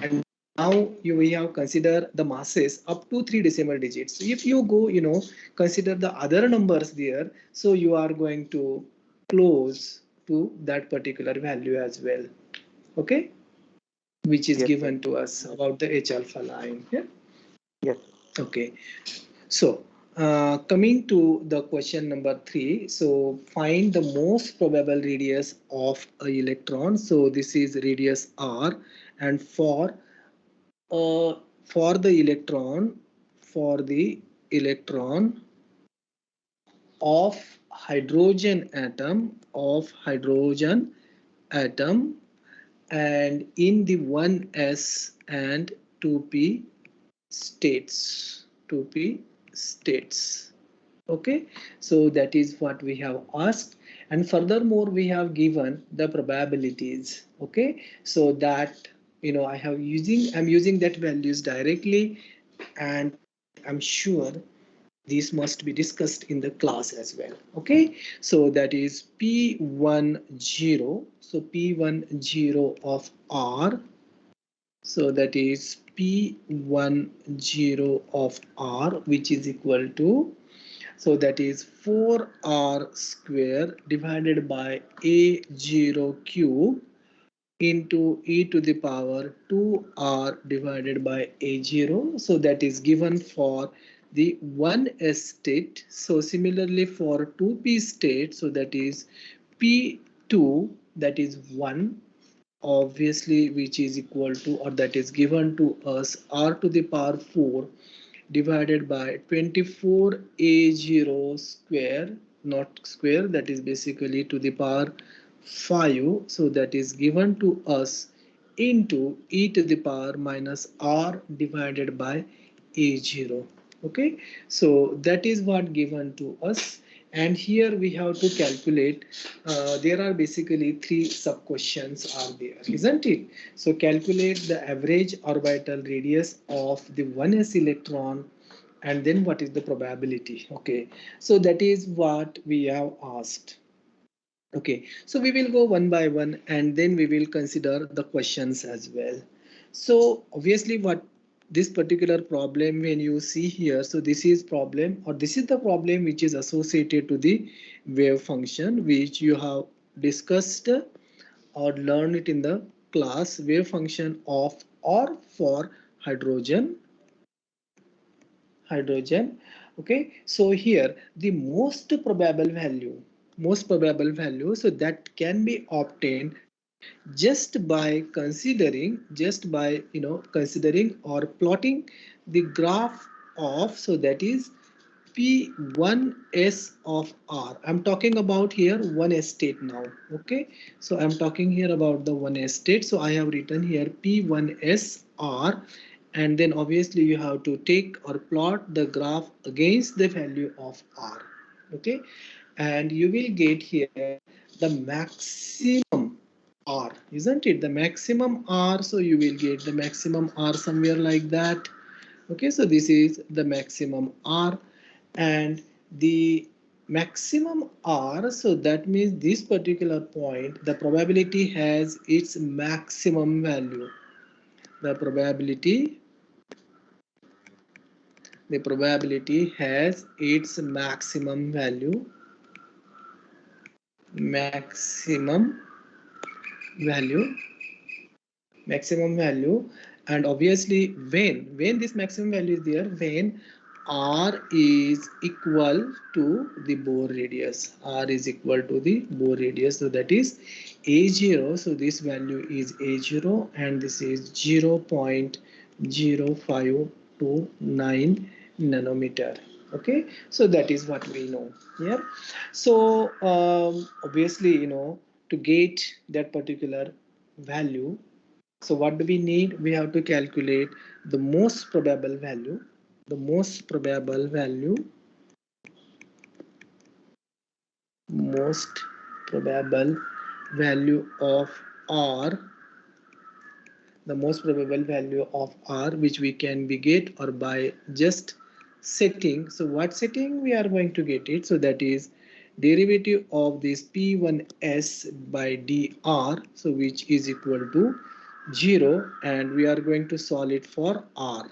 And now we have consider the masses up to 3 decimal digits. So if you go, consider the other numbers there, so you are going to close to that particular value as well. Okay, which is Yes, sir. given to us about the H alpha line. Yeah. Yes. Okay. So coming to the question number 3, so find the most probable radius of a electron. So this is radius r, and for the electron of hydrogen atom and in the 1s and 2p states. Okay, so that is what we have asked, and furthermore we have given the probabilities. Okay, so that I'm using that values directly, and I'm sure these must be discussed in the class as well. Okay, so that is P10, so P10 of R, so that is P10 of R, which is equal to, so that is 4R square divided by A0 cube into e to the power 2R divided by A0. So that is given for the 1s state. So similarly for 2p state, so that is P2, that is 1, obviously, which is equal to, or that is given to us, R to the power 4 divided by 24A0 square, not square, that is basically to the power 5, so that is given to us into e to the power minus R divided by A0. Okay, so that is what given to us, and here we have to calculate. There are basically three sub questions are there, isn't it? So calculate the average orbital radius of the 1s electron, and then what is the probability. Okay, so that is what we have asked. Okay, so we will go one by one, and then we will consider the questions as well. So obviously what this particular problem, when you see here, so this is problem, or this is the problem which is associated to the wave function, which you have discussed or learned it in the class, wave function of or for hydrogen. Okay, so here the most probable value, so that can be obtained just by considering or plotting the graph of, so that is P1s of R. I'm talking about here 1s state now. Okay, so I'm talking here about the 1s state, so I have written here P1s R, and then obviously you have to take or plot the graph against the value of R. Okay, and you will get here the maximum R, isn't it? The maximum R, so you will get the maximum R somewhere like that. Okay, so this is the maximum R, and the maximum R, so that means this particular point, the probability has its maximum value. The probability has its maximum value, and obviously when this maximum value is there, when R is equal to the Bohr radius, so that is A0, so this value is A0, and this is 0.0529 nanometer. Okay, so that is what we know here. So obviously, to get that particular value, so what do we need? We have to calculate the most probable value, the most probable value, most probable value of R, the most probable value of R, which we can be get or by just setting. So what setting we are going to get it? So that is derivative of this P1s by dr, so which is equal to 0, and we are going to solve it for R.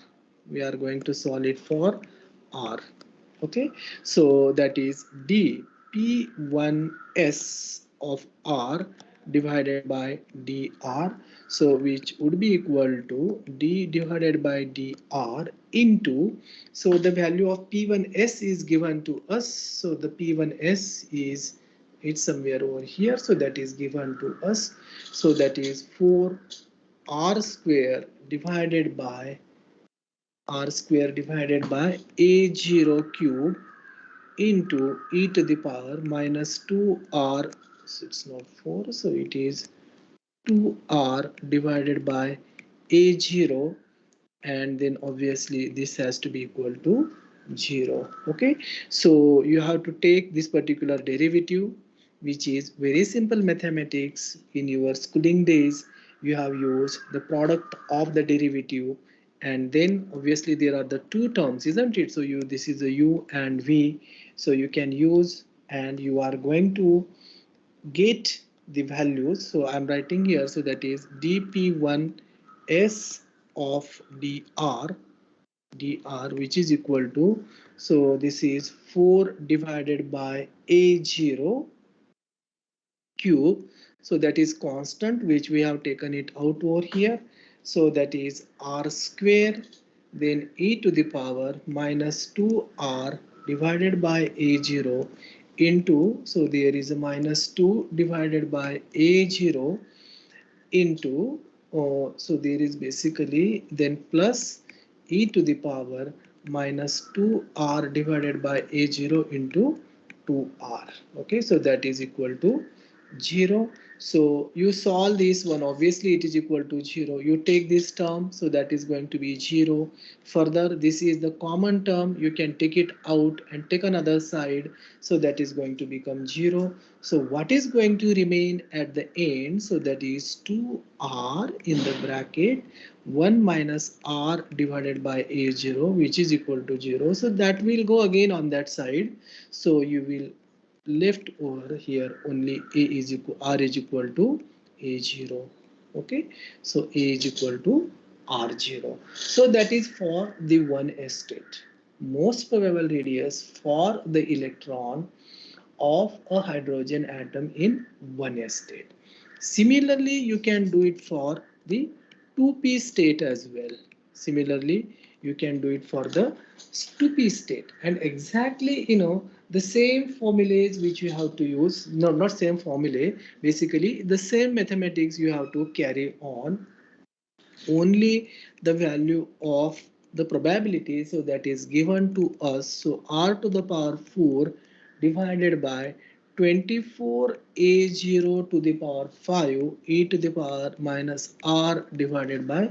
Okay, so that is d P1s of R divided by dr, so which would be equal to d divided by dr into, so the value of P1s is given to us, so the P1s is, it's somewhere over here, so that is given to us, so that is 4R square divided by A0 cube into e to the power minus 2R, so it's not 4, so it is 2R divided by A0, and then obviously this has to be equal to 0. Okay, so you have to take this particular derivative, which is very simple mathematics. In your schooling days, you have used the product of the derivative, and then obviously there are the two terms, isn't it? So you, this is a u and v, so you can use, and you are going to get the values. So I'm writing here, so that is dp1 s of dr, which is equal to, so this is 4 divided by a0 cube, so that is constant, which we have taken it out over here, so that is r square, then e to the power minus 2r divided by a0 into, so there is a minus 2 divided by a0 into, so there is basically then plus e to the power minus 2r divided by a0 into 2r. Okay, so that is equal to 0. So you solve this one, obviously it is equal to 0. You take this term, so that is going to be 0. Further, this is the common term, you can take it out and take another side, so that is going to become 0. So what is going to remain at the end? So that is 2r in the bracket 1 minus r divided by a0, which is equal to 0. So that will go again on that side. So you will left over here only a is equal, r is equal to a0. Okay, so a is equal to r0. So that is for the one state. Most probable radius for the electron of a hydrogen atom in one state. Similarly, you can do it for the 2p state as well. Similarly, you can do it for the 2p state, and exactly, the same formulas which you have to use, no, not same formula, basically the same mathematics you have to carry on, only the value of the probability, so that is given to us, so r to the power 4 divided by 24 a0 to the power 5 e to the power minus r divided by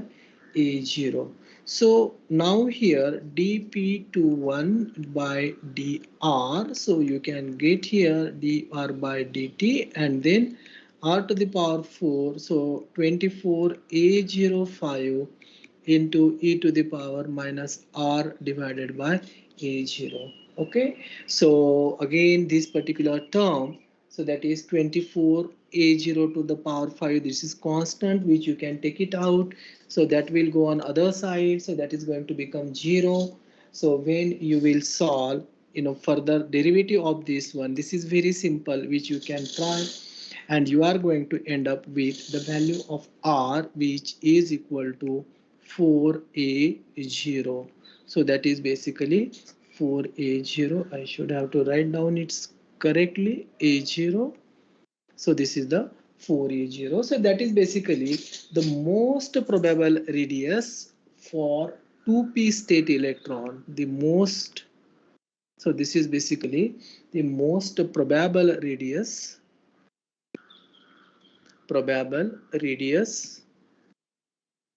a0. So now here dp21 by dr, so you can get here dr by dt, and then r to the power 4, so 24 a05 into e to the power minus r divided by a0. Okay, so again this particular term, so that is 24 a0 to the power 5, this is constant, which you can take it out, so that will go on other side, so that is going to become 0. So when you will solve, further derivative of this one, this is very simple, which you can try, and you are going to end up with the value of r, which is equal to 4a0. So that is basically 4a0. I should have to write down it correctly, a0. So this is the 4a0. So that is basically the most probable radius for 2p state electron, the most. So this is basically the most probable radius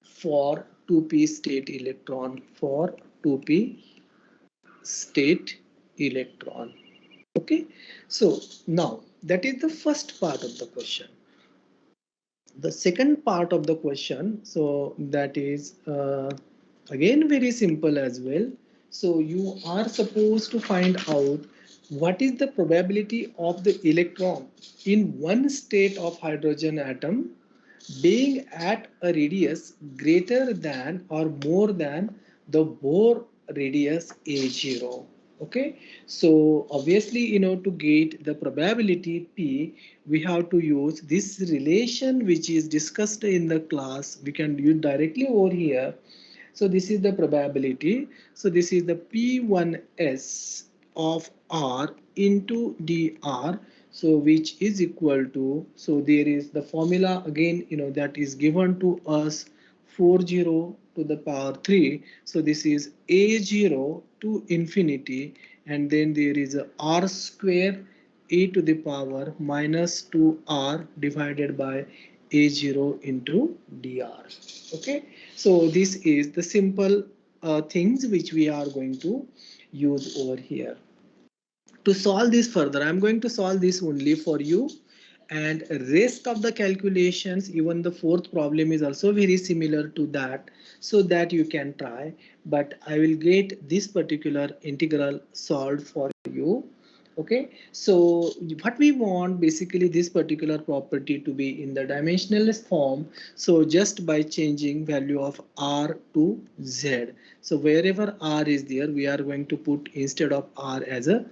for 2p state electron, for 2p state electron. Okay, so now that is the first part of the question. The second part of the question, so that is again very simple as well. So you are supposed to find out what is the probability of the electron in one state of hydrogen atom being at a radius greater than or more than the Bohr radius a0. Okay, so obviously, to get the probability p, we have to use this relation which is discussed in the class. We can use directly over here. So this is the probability. So this is the P1S of R into dr. So which is equal to, so there is the formula again, that is given to us, 40 to the power 3. So this is A0 to infinity, and then there is a R square e to the power minus 2r divided by a0 into dr. Okay, so this is the simple things which we are going to use over here. To solve this further, I'm going to solve this only for you, and rest of the calculations, even the fourth problem is also very similar to that, so that you can try, but I will get this particular integral solved for you. Okay, so what we want basically this particular property to be in the dimensionless form. So just by changing value of r to z, so wherever r is there, we are going to put instead of r as a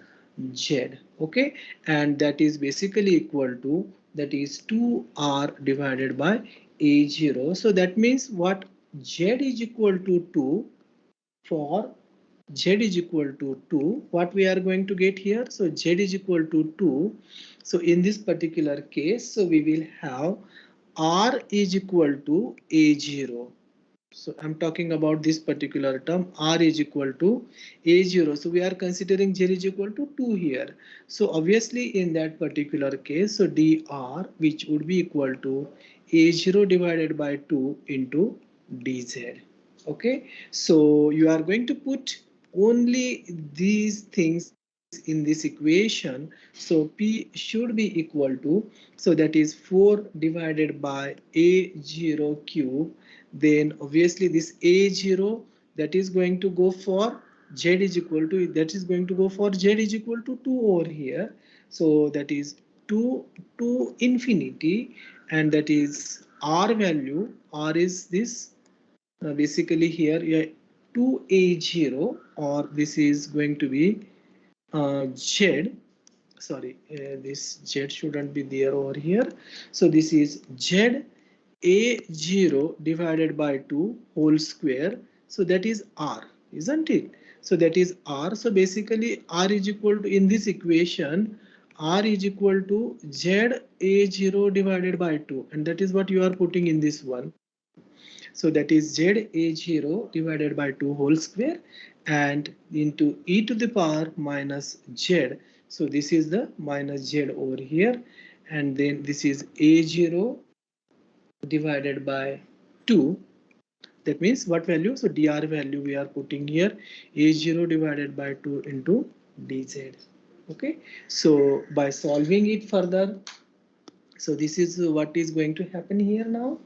z. Okay, and that is basically equal to, that is 2r divided by a0. So that means what, z is equal to 2. For z is equal to 2, what we are going to get here, so z is equal to 2. So in this particular case, so we will have r is equal to a0. So I'm talking about this particular term, r is equal to a0. So we are considering z is equal to 2 here. So obviously in that particular case, so dr, which would be equal to a0 divided by 2 into dz. Okay, so you are going to put only these things in this equation. So p should be equal to, so that is 4 divided by a0 cube. Then obviously this a0, that is going to go for z is equal to, that is going to go for z is equal to 2 over here. So that is 2 to infinity, and that is r value, r is this basically here, yeah, 2a0, or this is going to be z, sorry, this z shouldn't be there over here. So this is z a0 divided by 2 whole square. So that is r, isn't it? So that is r. So basically r is equal to, in this equation, r is equal to z a0 divided by 2, and that is what you are putting in this one. So that is z a0 divided by 2 whole square and into e to the power minus z. So this is the minus z over here, and then this is a0 divided by 2. That means what value? So dr value we are putting here, a0 divided by 2 into dz. Okay, so by solving it further, so this is what is going to happen here now.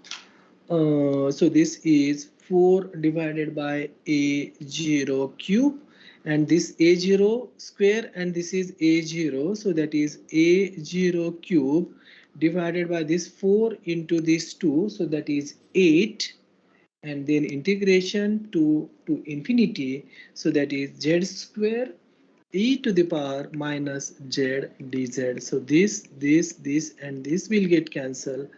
So this is 4 divided by a0 cube, and this a0 square, and this is a0. So that is a0 cube divided by this 4 into this 2. So that is 8, and then integration to infinity. So that is z square e to the power minus z dz. So this and this will get cancelled.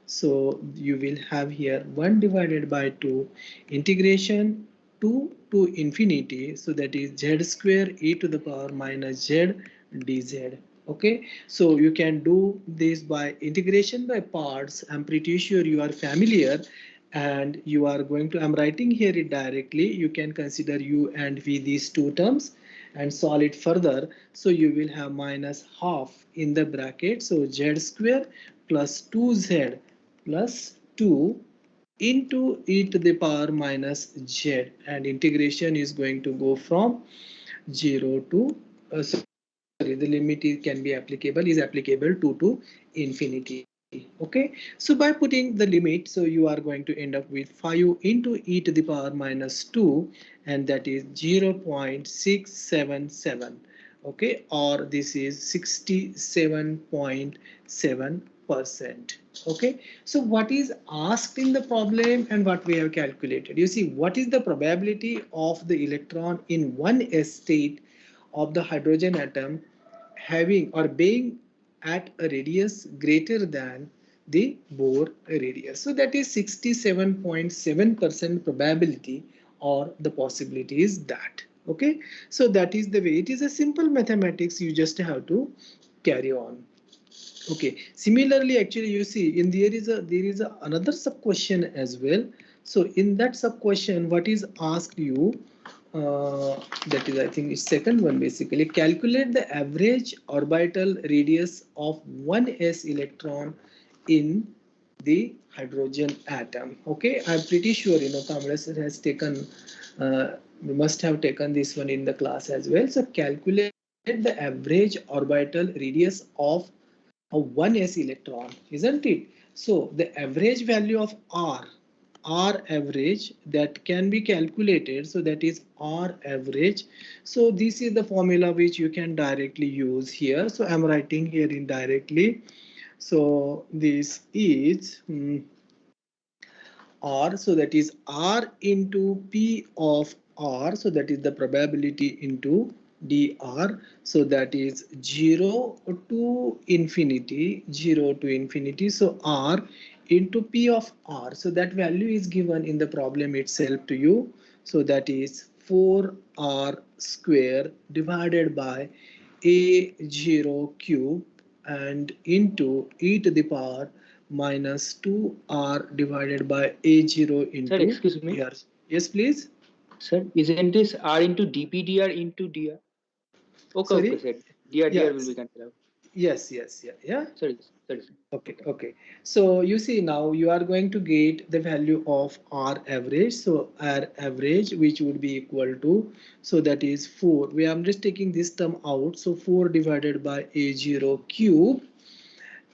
So you will have here 1 divided by 2 integration 2 to infinity. So that is z square e to the power minus z dz. Okay, so you can do this by integration by parts. I'm pretty sure you are familiar, and you are going to, I'm writing here it directly. You can consider u and v, these two terms, and solve it further. So you will have minus half in the bracket. So z square plus 2z plus 2 into e to the power minus z, and integration is going to go from 0 to sorry, the limit can be applicable, is applicable to infinity. Okay, so by putting the limit, so you are going to end up with 5 into e to the power minus 2, and that is 0.677. Okay, or this is 67.7%. Okay, so what is asked in the problem and what we have calculated, you see, what is the probability of the electron in one s state of the hydrogen atom having or being at a radius greater than the Bohr radius. So that is 67.7% probability, or the possibility is that. Okay, so that is the way. It is a simple mathematics, you just have to carry on. Okay, similarly, actually, you see, in there is another sub question as well. So in that sub question, what is asked you, that is, I think, is second one, basically calculate the average orbital radius of one s electron in the hydrogen atom. Okay, I'm pretty sure Kamlesh has taken We must have taken this one in the class as well. So calculate the average orbital radius of a 1s electron, isn't it? So the average value of R average that can be calculated, so that is R average. So this is the formula which you can directly use here. So I'm writing here indirectly. So this is R, so that is R into P of R, so that is the probability into dr, so that is 0 to infinity, 0 to infinity, so R into P of R, so that value is given in the problem itself to you, so that is 4R square divided by A0 cube and into e to the power minus 2R divided by A0 Sir, into excuse me. dr. Yes, please. Sir, isn't this R into dpdr into dr? Okay, okay, Sorry. sir. Dr will Yes. be considered. Yes. Yes. Yeah. Yeah. Sorry, sorry, sir. Okay. Okay. So you see now you are going to get the value of R average. So R average, which would be equal to, so that is 4. We are just taking this term out. So 4 divided by A0 cube,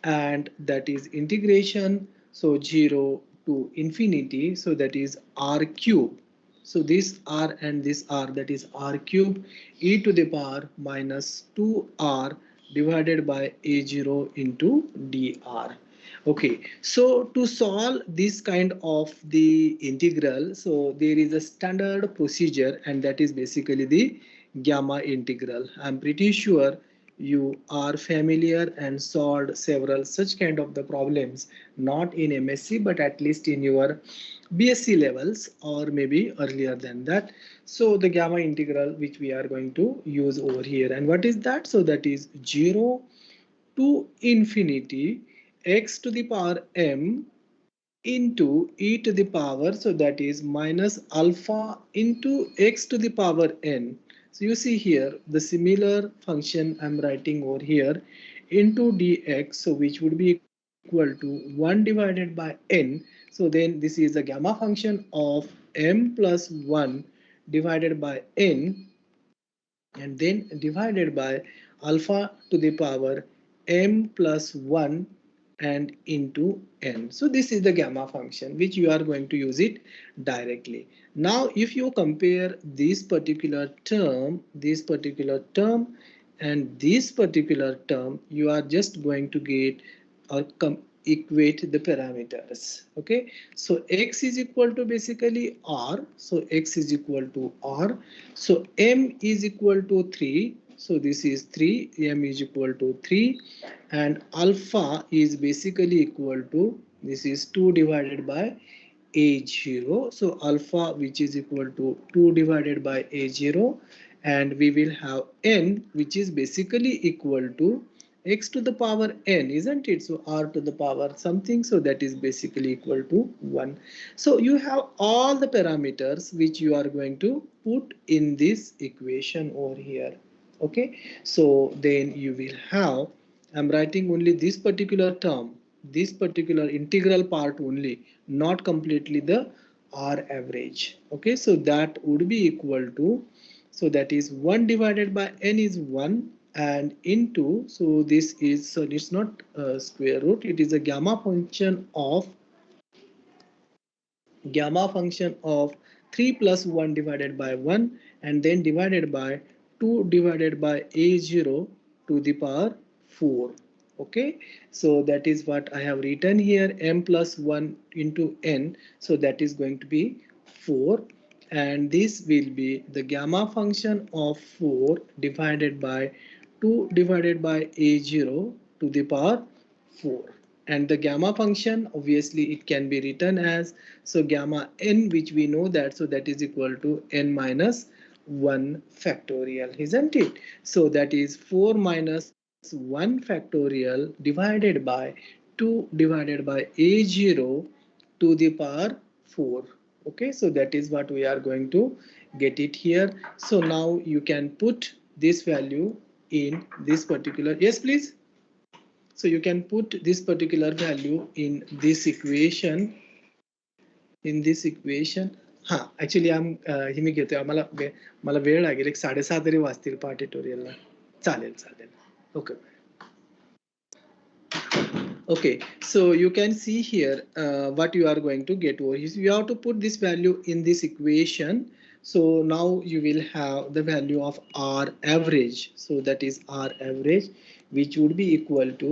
and that is integration, so 0 to infinity, so that is R cube. So this R and this R, that is R cube e to the power minus 2R divided by A0 into dr. Okay, so to solve this kind of the integral, so there is a standard procedure, and that is basically the gamma integral. I'm pretty sure you are familiar and solved several such kind of the problems, not in MSc but at least in your BSc levels or maybe earlier than that. So the gamma integral which we are going to use over here, and what is that? So that is 0 to infinity x to the power m into e to the power, so that is minus alpha into x to the power n. So you see here the similar function I'm writing over here into dx, so which would be equal to 1 divided by n. So then this is the gamma function of m plus 1 divided by n, and then divided by alpha to the power m plus 1 and into n. So this is the gamma function which you are going to use it directly. Now if you compare this particular term and this particular term, you are just going to get or equate the parameters. Okay, so x is equal to basically r, so x is equal to r, so m is equal to 3, so this is 3, m is equal to 3, and alpha is basically equal to, this is 2 divided by a0, so alpha which is equal to 2 divided by a0, and we will have n which is basically equal to x to the power n, isn't it? So r to the power something, so that is basically equal to 1. So you have all the parameters which you are going to put in this equation over here. Okay, so then you will have, I'm writing only this particular term, this particular integral part only, not completely the R average. Okay, so that would be equal to, so that is 1 divided by n is 1 and into, so this is, so it's not square root, it is a gamma function of 3 plus 1 divided by 1 and then divided by 2 divided by a0 to the power 4. Okay, so that is what I have written here, m plus 1 into n, so that is going to be 4, and this will be the gamma function of 4 divided by 2 divided by a0 to the power 4. And the gamma function, obviously it can be written as, so gamma n, which we know that, so that is equal to n minus 1 factorial, isn't it? So that is 4 minus 1 factorial divided by 2 divided by a0 to the power 4. Okay, so that is what we are going to get it here. So now you can put this value in this particular, yes please. So you can put this particular value in this equation, हा actually हे मी घेतोय मला वेळ लागेल, एक 6:30 तरी वाजतील part ट्युटोरियलला. चालेल चालेल. Okay. Okay, so you can see here what you are going to get over here. You have to put this value in this equation. So now you will have the value of R average. So that is R average, which would be equal to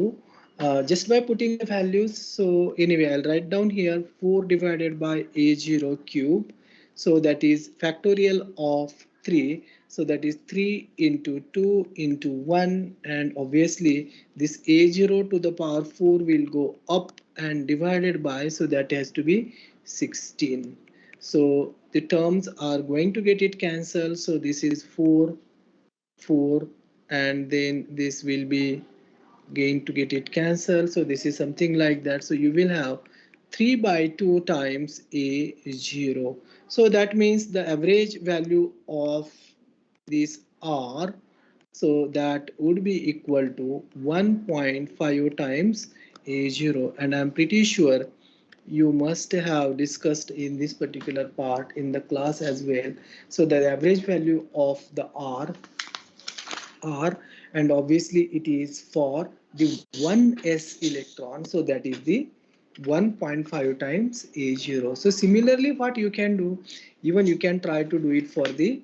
just by putting the values. So anyway, I'll write down here 4 divided by A0 cube. So that is factorial of 3. So that is 3 into 2 into 1, and obviously this A0 to the power 4 will go up and divided by, so that has to be 16. So the terms are going to get it cancelled. So this is 4, 4, and then this will be going to get it cancelled. So this is something like that. So you will have 3 by 2 times A0. So that means the average value of this R, so that would be equal to 1.5 times A0. And I'm pretty sure you must have discussed in this particular part in the class as well. So the average value of the R, and obviously it is for the 1s electron, so that is the 1.5 times A0. So similarly, what you can do, even you can try to do it for the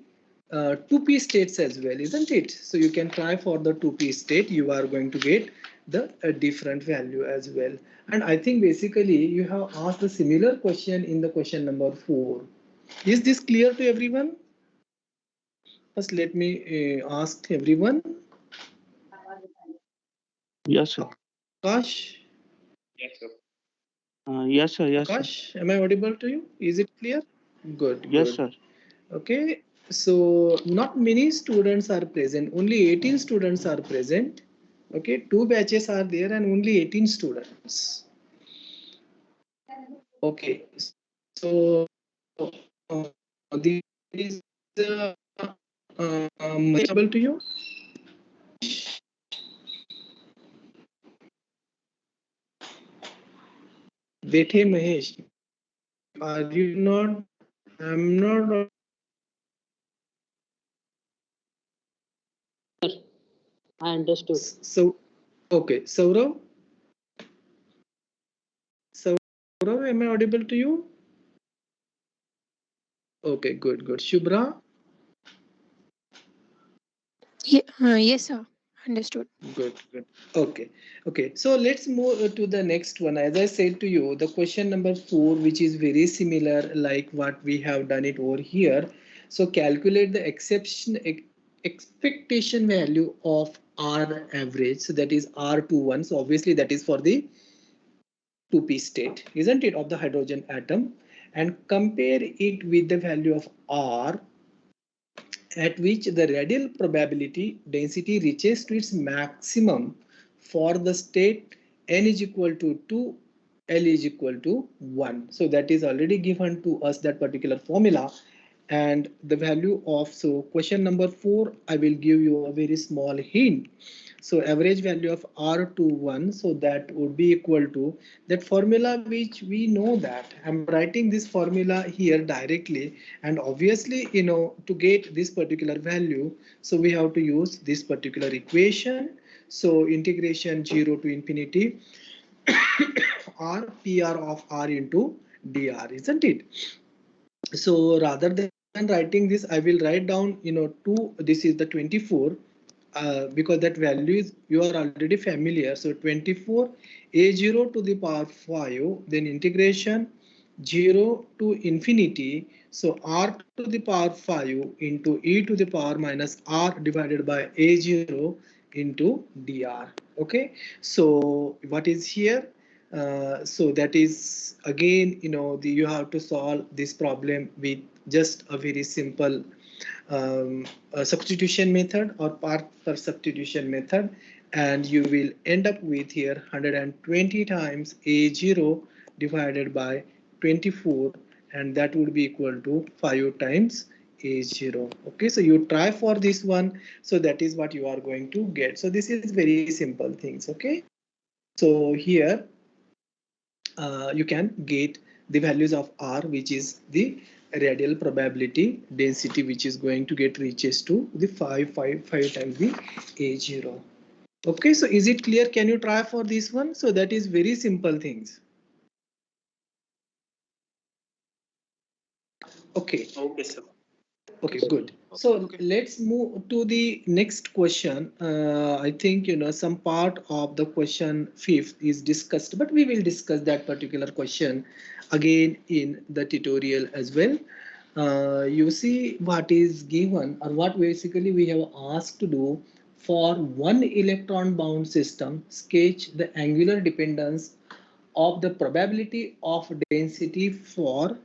2p states as well, isn't it? So you can try for the 2p state, you are going to get the different value as well. And I think basically you have asked a similar question in the question number 4. Is this clear to everyone? First let me ask everyone. Yes, sir. Akash? Yes, sir. Yes, sir. Yes, sir. Akash, am I audible to you? Is it clear? Good, Yes, good. sir. Okay, so not many students are present, only 18 students are present. Okay, 2 batches are there and only 18 students. Okay, so this is able to you? Bethe Mahesh, are you not? I'm not. I understood. So, okay, Saurav? Saurav, am I audible to you? Okay, good, good. Shubhra? Yes, sir. Understood. Good, good. Okay, okay. So let's move to the next one. As I said to you, the question number 4, which is very similar like what we have done it over here. So calculate the expectation value of R average. So that is R21. So obviously that is for the 2p state, isn't it, of the hydrogen atom, and compare it with the value of R at which the radial probability density reaches to its maximum for the state n is equal to 2, L is equal to 1. So that is already given to us, that particular formula. And the value of, so question number 4, I will give you a very small hint. So average value of R21, so that would be equal to that formula which we know that. I'm writing this formula here directly, and obviously, you know, to get this particular value, so we have to use this particular equation. So integration 0 to infinity R PR of R into dr, isn't it? So rather than writing this, I will write down, you know, 2, this is the 24, because that value is, you are already familiar. So 24 A0 to the power 5, then integration 0 to infinity. So R to the power 5 into e to the power minus R divided by A0 into dr. Okay, so what is here? So that is again, you know, you have to solve this problem with just a very simple substitution method or part per substitution method, and you will end up with here 120 times A0 divided by 24, and that would be equal to 5 times A0. Okay, so you try for this one, so that is what you are going to get. So this is very simple things. Okay, so here you can get the values of R, which is the radial probability density, which is going to get reaches to the 5 times the A0. Okay, so is it clear? Can you try for this one? So that is very simple things. Okay. Okay, sir. Okay, good. So let's move to the next question. I think some part of the question fifth is discussed, but we will discuss that particular question again in the tutorial as well. You see what is given, or what basically we have asked to do for one electron bound system. Sketch the angular dependence of the probability of density for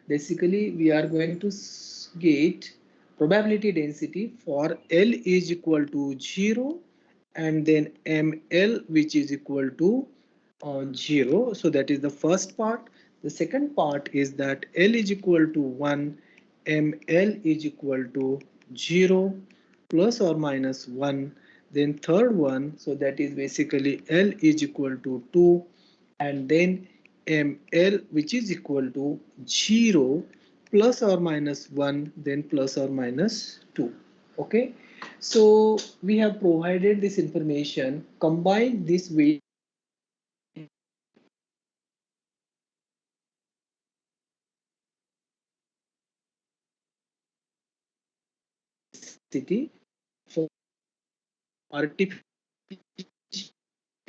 basically we are going to get probability density for L is equal to 0 and then ML which is equal to 0. So that is the first part. The second part is that L is equal to 1, ML is equal to 0 plus or minus 1. Then third one, so that is basically L is equal to 2 and then ML which is equal to 0 plus or minus 1, then plus or minus 2. Okay, so we have provided this information. Combine this with city for artificial,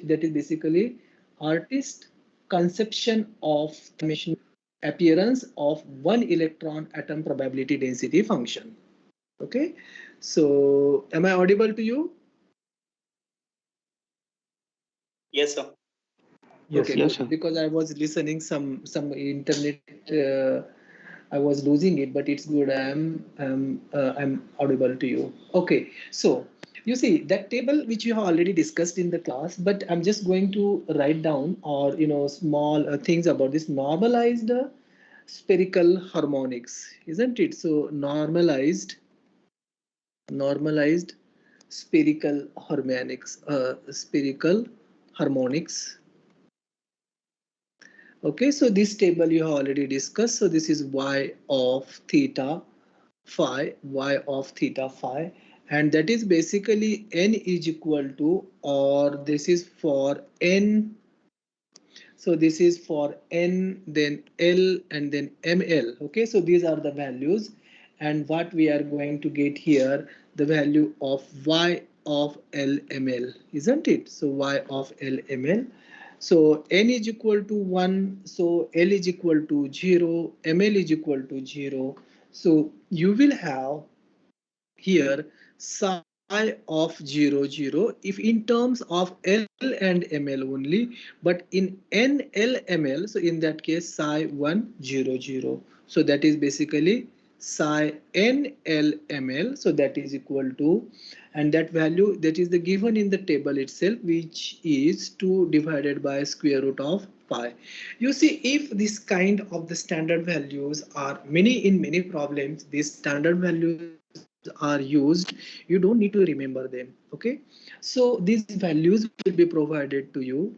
that is basically artist conception of the appearance of one electron atom probability density function. Okay, so am I audible to you? Yes, sir. Yes, Okay, yes, good. sir. Because I was listening some internet. I was losing it, but it's good. I'm audible to you. Okay, so you see that table which you have already discussed in the class, but I'm just going to write down or small things about this normalized spherical harmonics, isn't it? So normalized spherical harmonics. Okay, so this table you have already discussed. So this is y of theta phi, and that is basically n is equal to, or this is for n. So this is for n, then L, and then ML. Okay, so these are the values, and what we are going to get here, the value of y of LML, isn't it? So y of LML. So n is equal to 1, so L is equal to 0, ML is equal to 0. So you will have here psi of 0 0 if in terms of L and ML only, but in NLML, so in that case psi 1 0 0. So that is basically psi NLML, so that is equal to, and that value that is the given in the table itself, which is 2 divided by square root of pi. You see, if this kind of the standard values are in many problems, these standard values are used, you don't need to remember them. Okay, so these values will be provided to you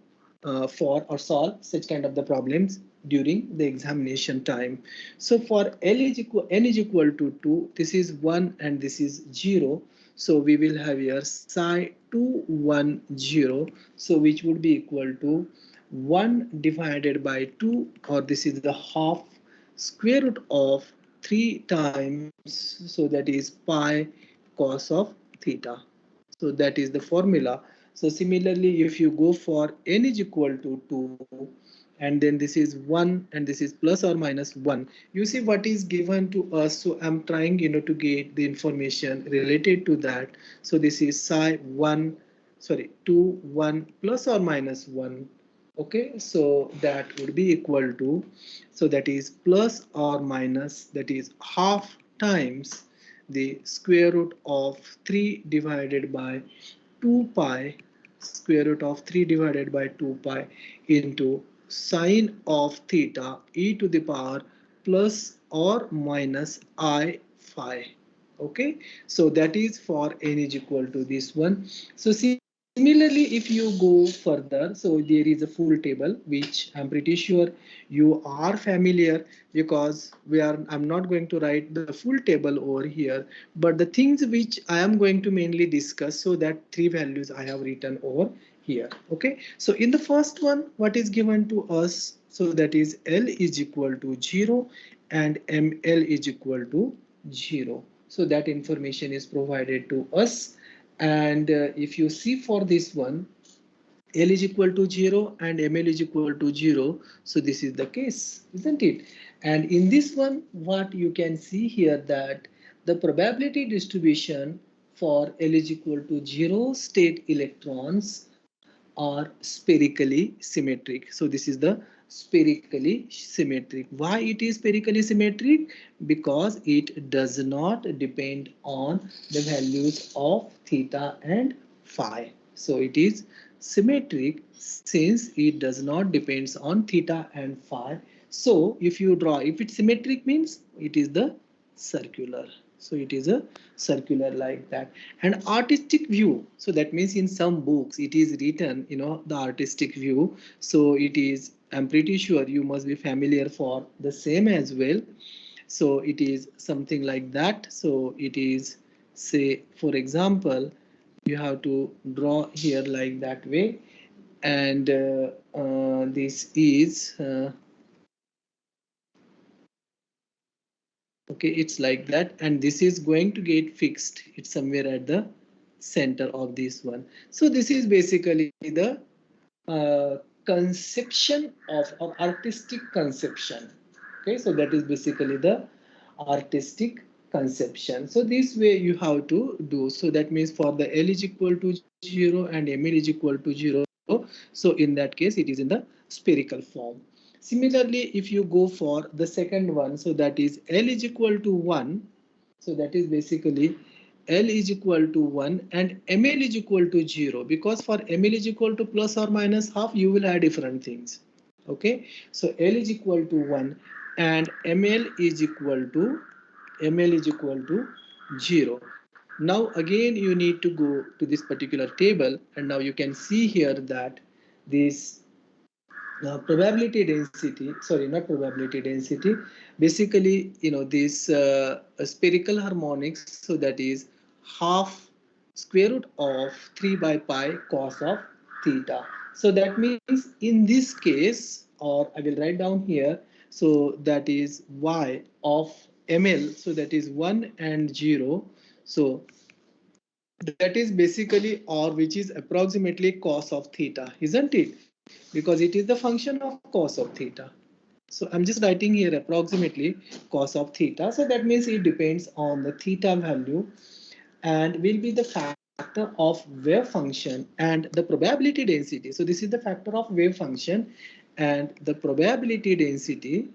for or solve such kind of the problems during the examination time. So for n is equal to 2, this is 1 and this is 0. So we will have here psi 210, so which would be equal to 1 divided by 2, or this is the half square root of 3 times, so that is pi cos of theta. So that is the formula. So similarly, if you go for n is equal to 2, and then this is 1 and this is plus or minus 1, you see what is given to us. So I'm trying to get the information related to that. So this is psi 2 1 plus or minus 1. Okay, so that would be equal to, so that is plus or minus, that is half times the square root of 3 divided by 2 pi, square root of 3 divided by 2 pi into sine of theta e to the power plus or minus I phi. Okay, so that is for n is equal to this one. So see, Similarly, if you go further, so there is a full table, which I'm pretty sure you are familiar, because I'm not going to write the full table over here, but the things which I am going to mainly discuss, so that three values I have written over here. Okay, so in the first one, what is given to us? So that is L is equal to 0 and ML is equal to 0. So that information is provided to us. And if you see for this one, L is equal to 0 and ML is equal to 0. So this is the case, isn't it? And in this one, what you can see here, that the probability distribution for L is equal to 0 state electrons are spherically symmetric. So this is the spherically symmetric. Why it is spherically symmetric? Because it does not depend on the values of theta and phi. So it is symmetric since it does not depends on theta and phi. So if you draw, if it's symmetric means it is the circular. So it is a circular like that. And artistic view, so that means in some books it is written, the artistic view. So it is, I'm pretty sure you must be familiar for the same as well. So it is something like that. So it is, say for example, you have to draw here like that way. And this is okay, it's like that, and this is going to get fixed. It's somewhere at the center of this one. So this is basically the conception of or artistic conception. Okay, so that is basically the artistic conception. So this way you have to do. So that means for the L is equal to 0 and ML is equal to 0. So in that case, it is in the spherical form. Similarly, if you go for the second one, so that is L is equal to 1. So that is basically L is equal to 1 and ML is equal to 0, because for ML is equal to plus or minus half, you will add different things. Okay, so L is equal to 1 and ML is equal to 0. Now again you need to go to this particular table, and now you can see here that this probability density, sorry, not probability density, basically this spherical harmonics, so that is half square root of 3 by pi cos of theta. So that means in this case, or I will write down here, so that is y of ml, so that is 1 and 0. So that is basically, or which is approximately cos of theta, isn't it? Because it is the function of cos of theta. So I'm just writing here approximately cos of theta. So that means it depends on the theta value and will be the factor of wave function and the probability density. So this is the factor of wave function and the probability density.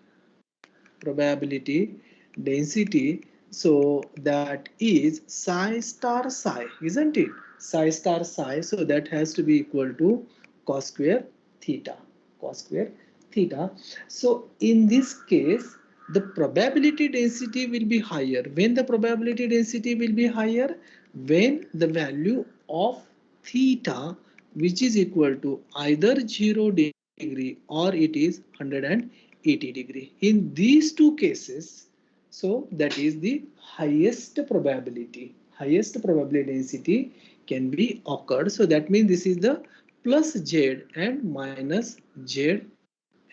So that is psi star psi, isn't it? Psi star psi. So that has to be equal to cos square theta. Cos square theta. So in this case, the probability density will be higher. When the probability density will be higher? When the value of theta, which is equal to either 0 degree or it is 180 degree. In these two cases, so that is the highest probability. Highest probability density can be occurred. So that means this is the plus z and minus z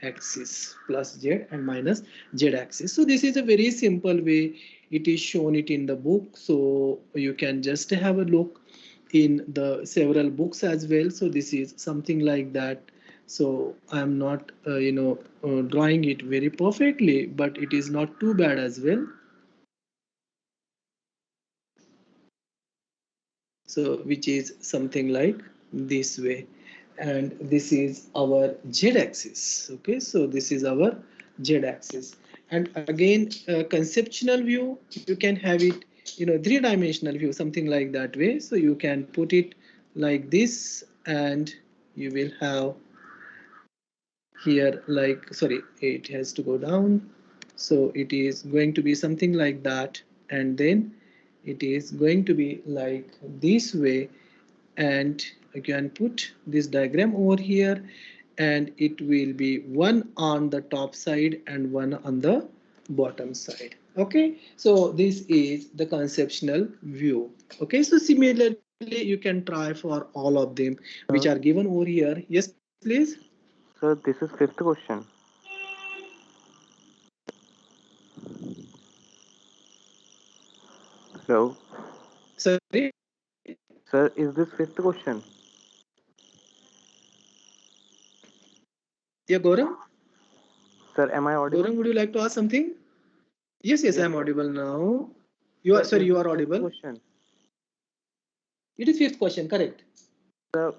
axis, plus z and minus z axis. So this is a very simple way it is shown it in the book. So you can just have a look in the several books as well. So this is something like that. So I am not drawing it very perfectly, but it is not too bad as well. So which is something like this way, and this is our z-axis. Okay, so this is our z-axis, and again conceptual view, you can have it three-dimensional view, something like that way. So you can put it like this, and you will have here, like, sorry, it has to go down. So it is going to be something like that, and then it is going to be like this way. And you can put this diagram over here, and it will be one on the top side and one on the bottom side. Okay, so this is the conceptual view. Okay, so similarly you can try for all of them which are given over here. Yes, please. Sir, this is fifth question. Hello. Sorry. Sir, is this fifth question? Yeah, Gaurav. Sir, am I audible? Gaurav, would you like to ask something? Yes, yes, I'm sir. audible now. You are Sir, sorry, is you this are fifth audible. question? It is fifth question, correct? Sir,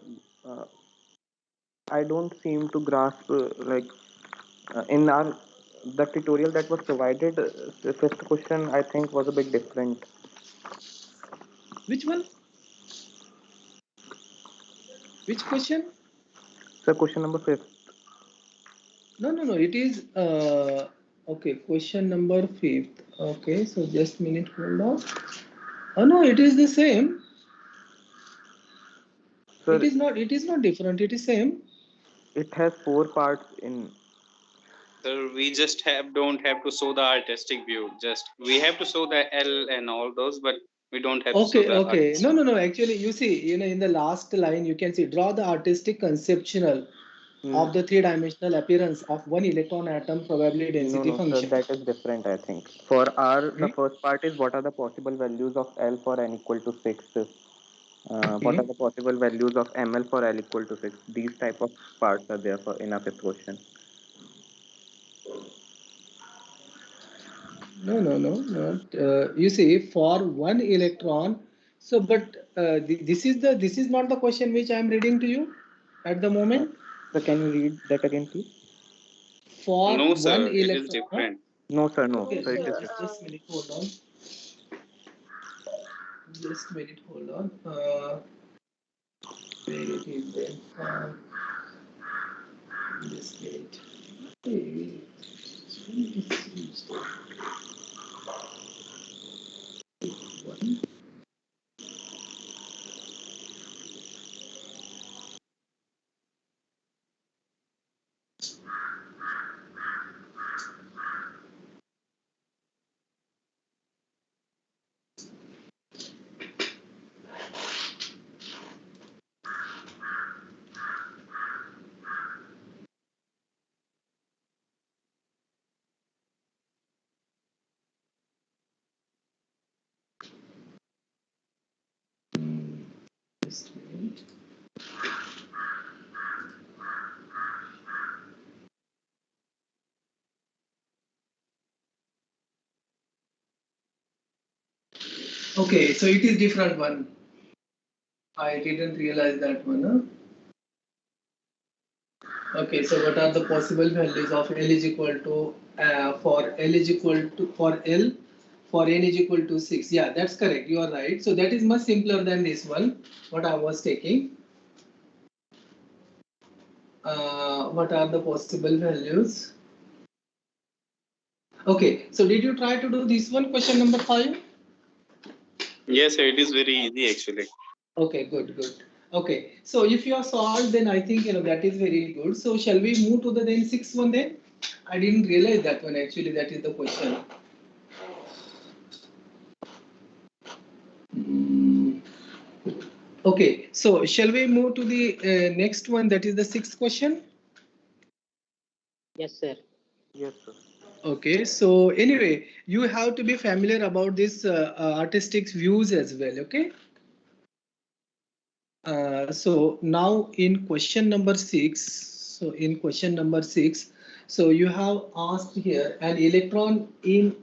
I don't seem to grasp in our the tutorial that was provided. The fifth question I think was a bit different. Which one? Which question? Sir, question number fifth. No, no, no. It is okay. Question number fifth. Okay, so just minute. Hold on. Oh no, it is the same. Sir, it is not. It is not different. It is same. It has 4 parts in. So we just don't have to show the artistic view. Just we have to show the L and all those, but we don't have to show Okay, the okay. artistic. No, no, no. Actually, you see, in the last line, you can see draw the artistic conceptual of the three-dimensional appearance of one electron atom probability density No, sir, function. that is different, I think. For R, the Okay. first part is what are the possible values of L for n equal to 6. What are the possible values of ML for L equal to 6? These type of parts are there for in a fifth question. No, no, no, not. You see, for one electron. So, but this is not the question which I am reading to you at the moment. So, can you read that again, please? For No, one sir, it is electron. different. No, sir, no. Okay, Sir, it is just different. a minute. Hold on. Just a minute. Hold on. Where it is then? Just minute. Hey, one. Just a minute. Okay, so it is different one. I didn't realize that one. Huh? Okay, so what are the possible values of L is equal to for L is equal to for L for N is equal to 6. Yeah, that's correct. You are right. So that is much simpler than this one. What I was taking. What are the possible values? Okay, so did you try to do this one, question number 5? Yes, sir, it is very easy actually. Okay, good, good. Okay, so if you have solved, then I think that is very good. So shall we move to the then 6th one then? I didn't realize that one actually. That is the question. Okay, so shall we move to the next one? That is the 6th question. Yes, sir. Yes, sir. Okay, so anyway, you have to be familiar about this artistic views as well. Okay. So now in question number 6, so you have asked here an electron in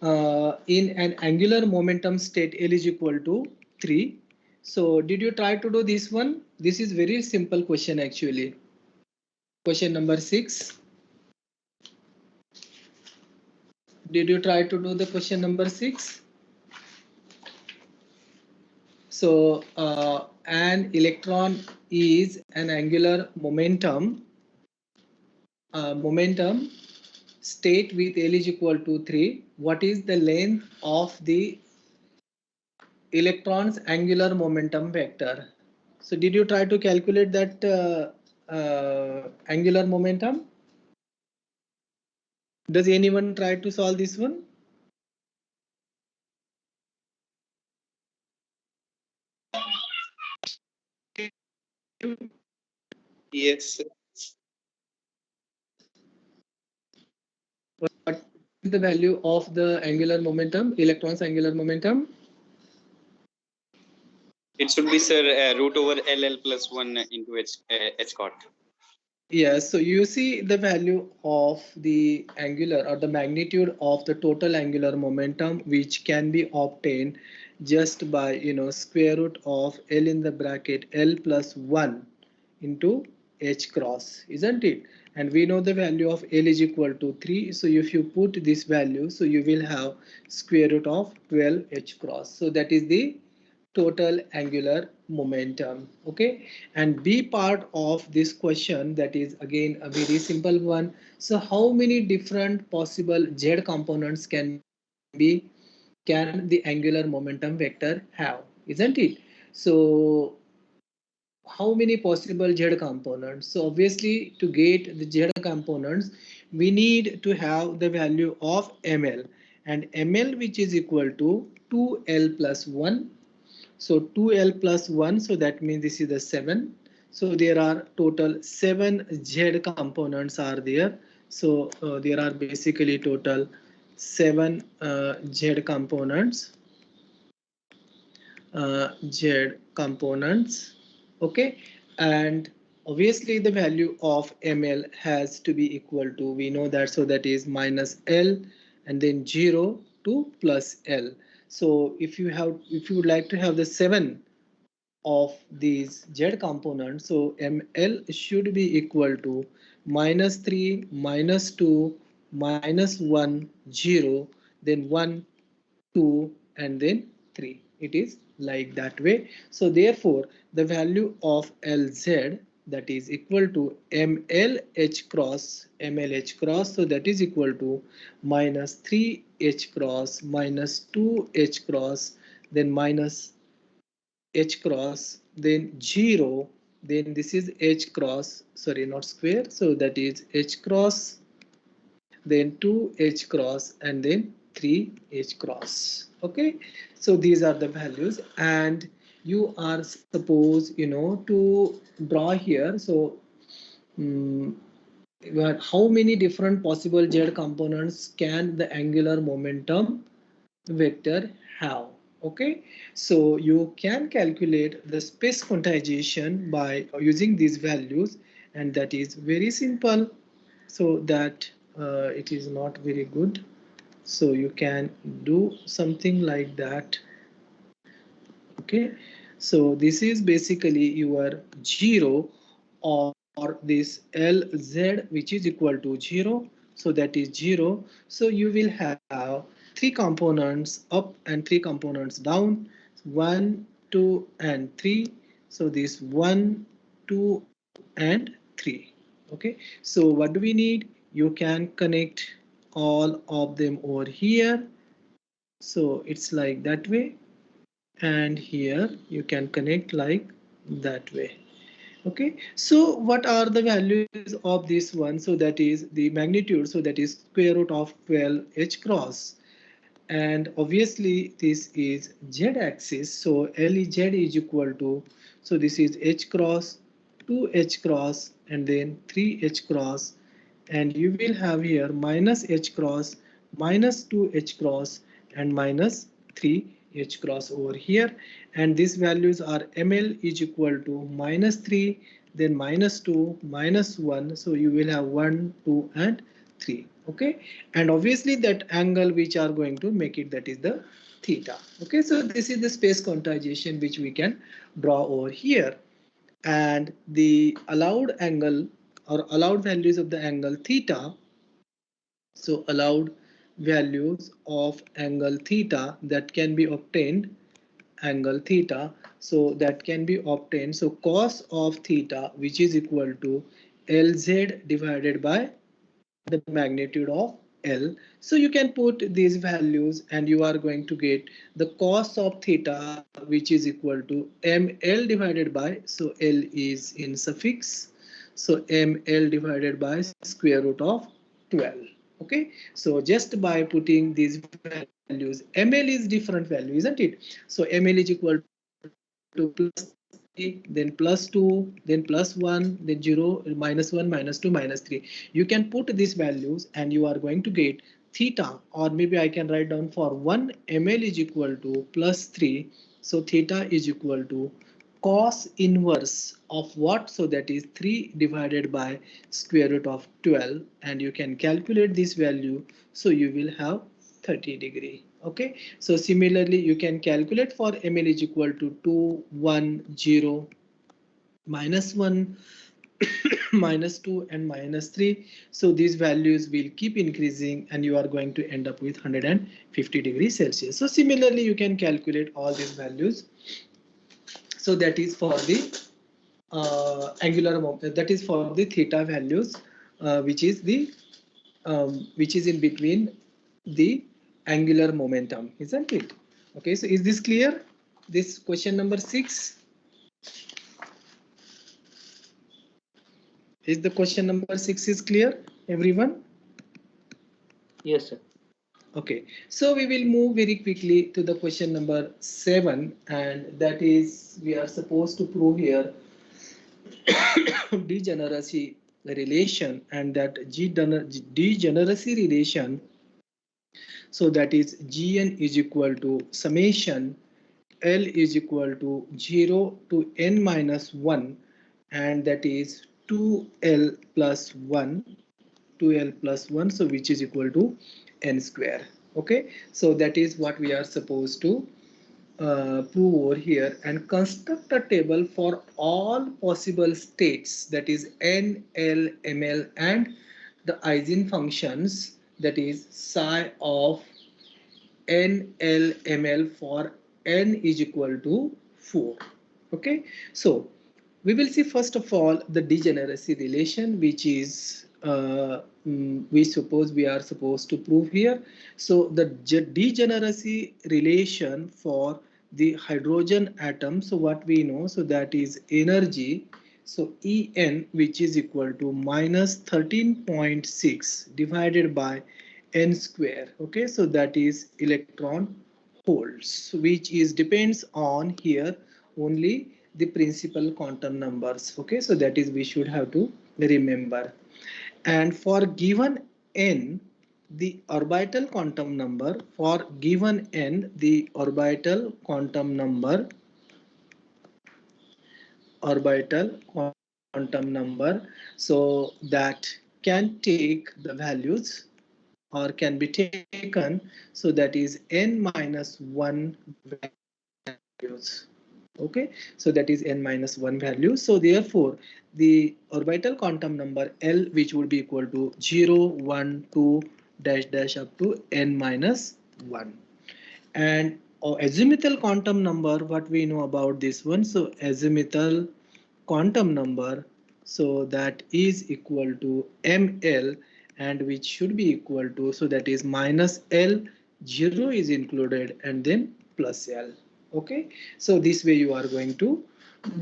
an angular momentum state L is equal to 3. So did you try to do this one? This is very simple question actually. Question number 6. Did you try to do the question number 6? So an electron is an angular momentum state with L is equal to 3. What is the length of the electron's angular momentum vector? So did you try to calculate that angular momentum? Does anyone try to solve this one? Yes. What is the value of the angular momentum, electron's angular momentum? It should be, sir, root over LL plus 1 into H cot. Yes, so you see the value of the angular or the magnitude of the total angular momentum, which can be obtained just by, square root of L in the bracket L plus 1 into H cross, isn't it? And we know the value of L is equal to 3. So if you put this value, so you will have square root of 12 H cross. So that is the total angular momentum. Okay, and B part of this question, that is again a very simple one. So how many different possible Z components can the angular momentum vector have, isn't it? So how many possible Z components? So obviously to get the Z components, we need to have the value of ml, and ml which is equal to 2l plus 1. So 2l plus 1, so that means this is the 7. So there are total 7 Z components are there. So there are basically total 7 Z components. Z components. Okay, and obviously the value of ml has to be equal to, we know that, so that is minus L and then 0 to plus L. So if you would like to have the 7 of these Z components, so ml should be equal to minus 3, minus 2, minus 1, 0, then 1, 2, and then 3. It is like that way. So therefore the value of Lz, that is equal to mlh cross, so that is equal to minus 3h cross minus 2h cross, then minus h cross, then 0, then this is h cross, sorry, not square, so that is h cross, then 2h cross, and then 3h cross. Okay, so these are the values, and you are supposed, to draw here. So how many different possible Z components can the angular momentum vector have? Okay, so you can calculate the space quantization by using these values, and that is very simple. So that it is not very good. So you can do something like that. Okay, so this is basically your 0 or this Lz, which is equal to 0. So that is 0. So you will have 3 components up and 3 components down, 1, 2, and 3. So this 1, 2, and 3. Okay, so what do we need? You can connect all of them over here. So it's like that way, and here you can connect like that way. Okay, so what are the values of this one? So that is the magnitude, so that is square root of 12 h cross, and obviously this is z axis, so Lz is equal to, so this is h cross, 2h cross, and then 3h cross, and you will have here minus h cross, minus 2h cross, and minus 3h cross over here, and these values are ml is equal to minus 3, then minus 2, minus 1, so you will have 1, 2, and 3. Okay, and obviously that angle which are going to make it, that is the theta. Okay, so this is the space quantization which we can draw over here, and the allowed angle or allowed values of the angle theta. So allowed values of angle theta that can be obtained, angle theta, so that can be obtained, so cos of theta, which is equal to Lz divided by the magnitude of L. So you can put these values and you are going to get the cos of theta, which is equal to ml divided by, so L is in suffix, so ml divided by square root of 12. Okay, so just by putting these values, ml is different value, isn't it? So ml is equal to plus 3, then plus 2, then plus 1, then 0, minus 1, minus 2, minus 3. You can put these values and you are going to get theta, or maybe I can write down for 1 ml is equal to plus 3. So theta is equal to cos inverse of what? So that is 3 divided by square root of 12, and you can calculate this value. So you will have 30 degree. Okay, so similarly you can calculate for ml is equal to 2, 1, 0, minus 1, minus 2 and minus 3. So these values will keep increasing and you are going to end up with 150 degrees Celsius. So similarly you can calculate all these values. So that is for the angular moment, that is for the theta values, which is in between the angular momentum, isn't it? Okay, so is this clear? This question number 6. Is the question number 6 is clear, everyone? Yes, sir. Okay, so we will move very quickly to the question number 7, and that is we are supposed to prove here degeneracy relation, and that degeneracy relation, so that is Gn is equal to summation L is equal to 0 to n minus 1, and that is 2L plus 1, 2L plus 1, so which is equal to n square. Okay, so that is what we are supposed to prove over here, and construct a table for all possible states, that is n, L, ml, and the eigenfunctions, that is psi of n, L, ml for n is equal to 4. Okay, so we will see first of all the degeneracy relation, which is we suppose we are supposed to prove here. So the degeneracy relation for the hydrogen atom, so what we know, so that is energy, so En, which is equal to minus 13.6 divided by n square. Okay, so that is electron holes, which is depends on here only the principal quantum numbers. Okay, so that is we should have to remember. And for given n, the orbital quantum number, for given n, the orbital quantum number, so that can take the values or can be taken, so that is n minus 1 values. Okay, so that is n minus 1 value. So therefore the orbital quantum number L, which would be equal to 0, 1, 2 dash dash up to n minus 1. And azimuthal quantum number, what we know about this one, so azimuthal quantum number, so that is equal to ml, and which should be equal to, so that is minus L, 0 is included, and then plus L. Okay, so this way you are going to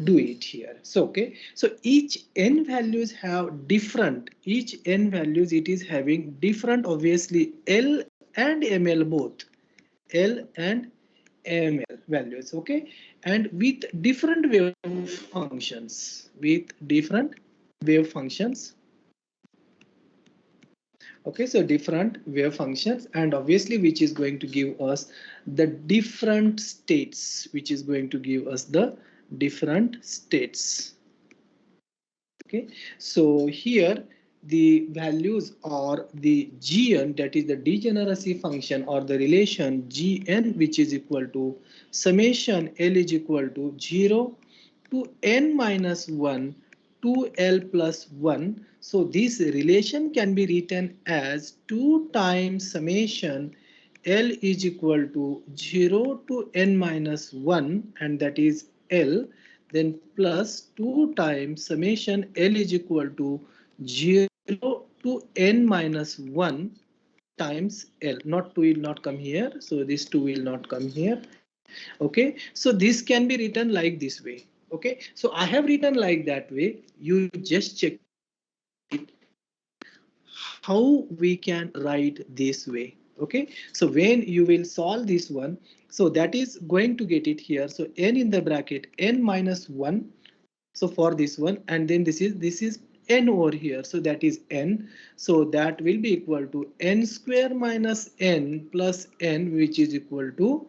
do it here. So okay, so each n values have different, each n values it is having different, obviously L and ml both, L and ml values. Okay, and with different wave functions, okay, so different wave functions, and obviously which is going to give us the different states, which is going to give us the different states. Okay, so here the values are the gn, that is the degeneracy function, or the relation gn, which is equal to summation L is equal to 0 to n minus 1 to L plus 1. So this relation can be written as 2 times summation L is equal to 0 to n minus 1, and that is L, then plus 2 times summation L is equal to 0 to n minus 1, times L, not 2 will not come here, so this 2 will not come here. Okay, so this can be written like this way. Okay, so I have written like that way. You just check it how we can write this way. Okay, so when you will solve this one, so that is going to get it here. So n in the bracket n minus 1. So for this one, and then this is n over here, so that is n. So that will be equal to n square minus n plus n, which is equal to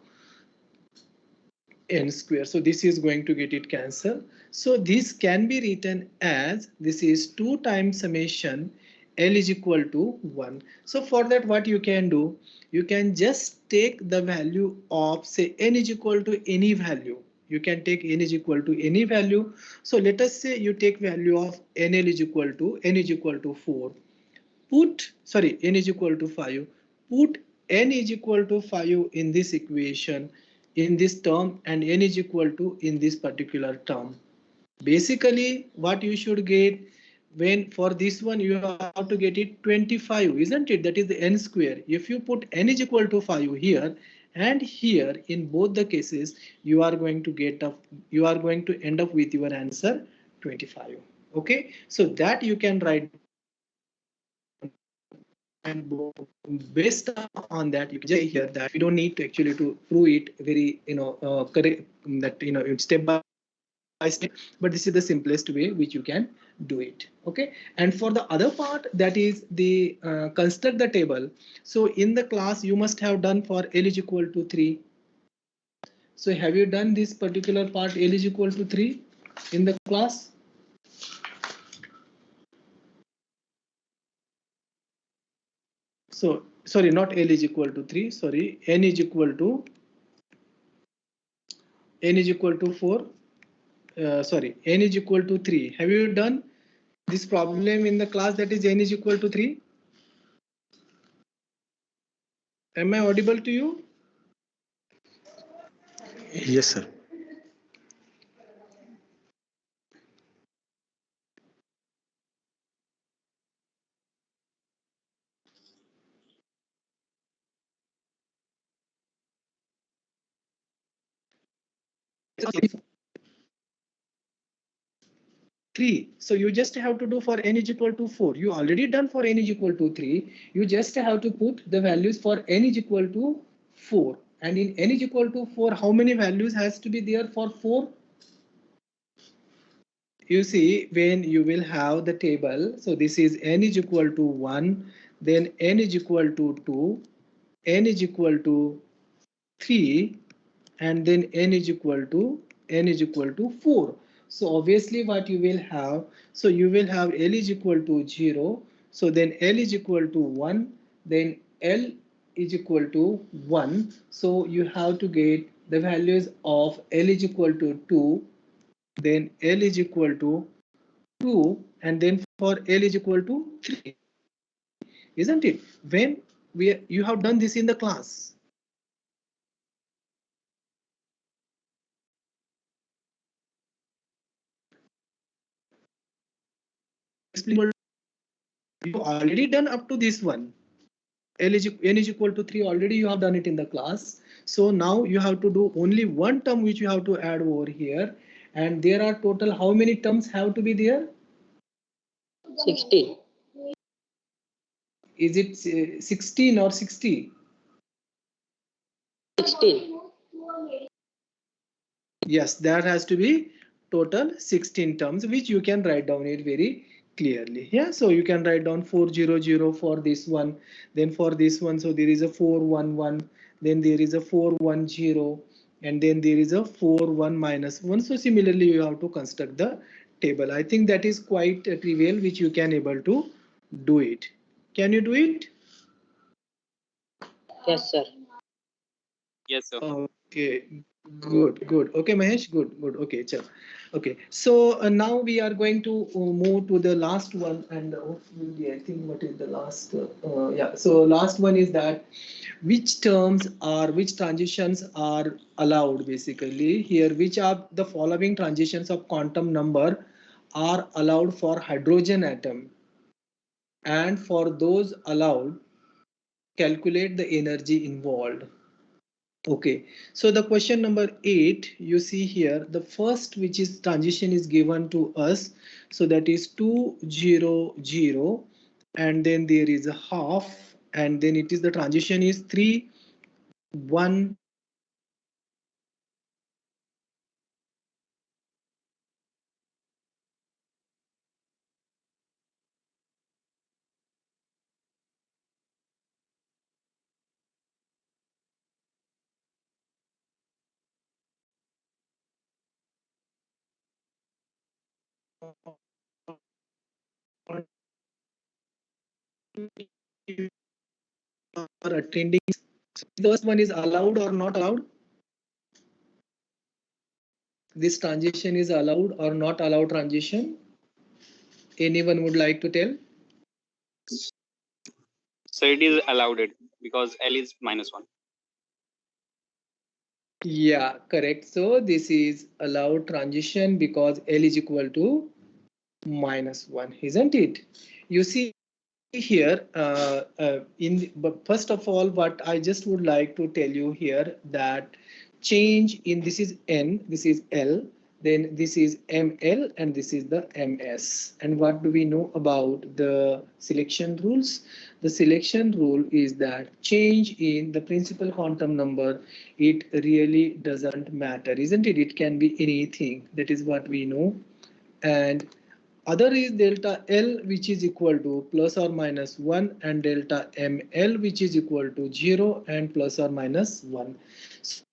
n square. So this is going to get it cancelled. So this can be written as this is 2 times summation L is equal to 1. So for that, what you can do, you can just take the value of say n is equal to any value. You can take n is equal to any value. So let us say you take value of nl is equal to n is equal to 4. Put, sorry, n is equal to 5. Put n is equal to 5 in this equation, in this term, and n is equal to in this particular term. Basically, what you should get, when for this one you have to get it 25, isn't it? That is the n square. If you put n is equal to 5 here and here, in both the cases, you are going to get up, you are going to end up with your answer 25. Okay, so that you can write down, and based on that you can just say here that we don't need to actually to prove it very correct, that step by step, but this is the simplest way which you can do it. Okay, and for the other part, that is the construct the table. So in the class you must have done for L is equal to 3. So have you done this particular part L is equal to 3 in the class? So sorry, not L is equal to 3, sorry, n is equal to 4. Sorry, n is equal to 3. Have you done this problem in the class, that is n is equal to 3? Am I audible to you? Yes, sir. Three. So you just have to do for n is equal to 4. You already done for n is equal to 3. You just have to put the values for n is equal to 4. And in n is equal to 4, how many values has to be there for 4? You see, when you will have the table, so this is n is equal to 1, then n is equal to 2, n is equal to 3, and then n is equal to 4. So obviously what you will have, so you will have L is equal to 0, so then L is equal to 1, then L is equal to 1. So you have to get the values of L is equal to 2, then L is equal to 2, and then for L is equal to 3, isn't it? When you have done this in the class. You already done up to this one. N is equal to 3, already you have done it in the class. So now you have to do only one term which you have to add over here. And there are total, how many terms have to be there? 16. Is it 16 or 60? 16. Yes, that has to be total 16 terms, which you can write down it very clearly. Yeah, so you can write down 400 for this one, then for this one, so there is a 411, then there is a 410, and then there is a 41 minus 1. So similarly, you have to construct the table. I think that is quite trivial, which you can able to do it. Can you do it? Yes, sir. Yes, sir. Okay, good. Okay, Mahesh, good. Okay, chal. Okay, so now we are going to move to the last one, and hopefully, I think what is the last? Yeah, so last one is that which terms are, which transitions are allowed basically here, which are the following transitions of quantum number are allowed for hydrogen atom, and for those allowed calculate the energy involved. Okay, so the question number 8, you see here, the first which is transition is given to us. So that is 200, and then there is a half, and then it is the transition is 3 1. Are attending. The first one is allowed or not allowed? This transition is allowed or not allowed transition? Anyone would like to tell? So it is allowed it because L is -1. Yeah, correct. So this is allowed transition because L is equal to -1, isn't it? You see here, but first of all, what I just would like to tell you here that change in this is N, this is L, then this is ML, and this is the MS. And what do we know about the selection rules? The selection rule is that change in the principal quantum number, it really doesn't matter, isn't it? It can be anything. That is what we know. And other is delta L, which is equal to plus or minus 1, and delta ML, which is equal to 0 and plus or minus 1. So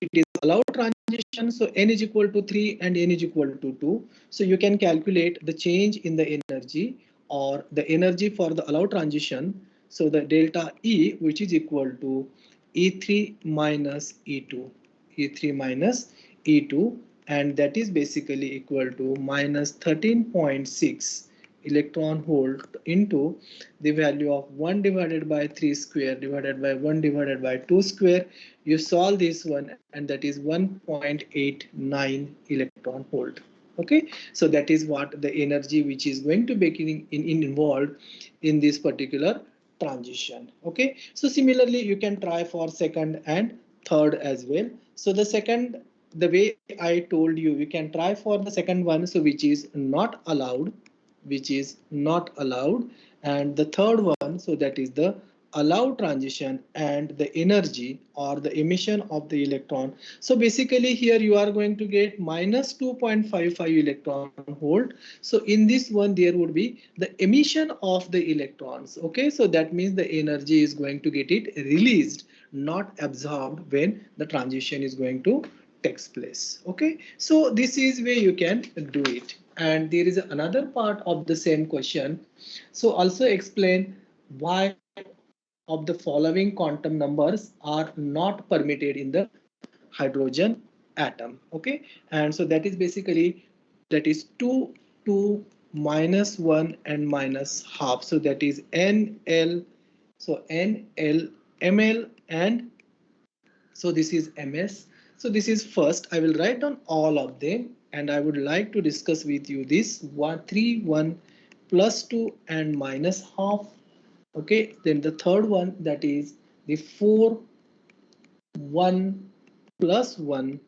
it is allowed transition, so n is equal to 3 and n is equal to 2. So you can calculate the change in the energy or the energy for the allowed transition. So the delta E, which is equal to E3 minus E2, E3 minus E2, and that is basically equal to minus 13.6 electron volt into the value of 1 divided by 3 square divided by 1 divided by 2 square. You solve this one, and that is 1.89 electron volt. Okay, so that is what the energy which is going to be involved in this particular transition. Okay, so similarly you can try for second and third as well. So the second, the way I told you, we can try for the second one, so which is not allowed, which is not allowed, and the third one, so that is the allowed transition and the energy or the emission of the electron. So basically here you are going to get minus 2.55 electron volt. So in this one there would be the emission of the electrons. Okay, so that means the energy is going to get it released, not absorbed when the transition is going to takes place. Okay, so this is where you can do it. And there is another part of the same question. So also explain why of the following quantum numbers are not permitted in the hydrogen atom. Okay, and so that is basically, that is 2 2 minus 1 and minus half. So that is NL, so NL, ML, and so this is MS. So this is first, I will write down all of them, and I would like to discuss with you this 1 3 1 plus 2 and minus half. Okay, then the third one, that is the 4 1 plus 1,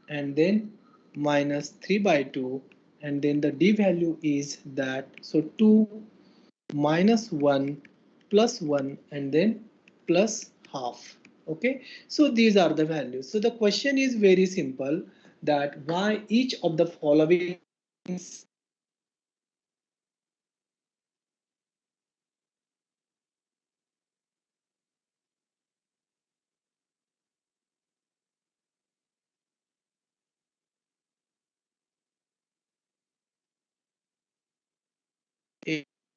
and then minus 3 by 2, and then the d value is that, so 2 minus 1 plus 1, and then plus half. Okay, so these are the values. So the question is very simple, that why each of the following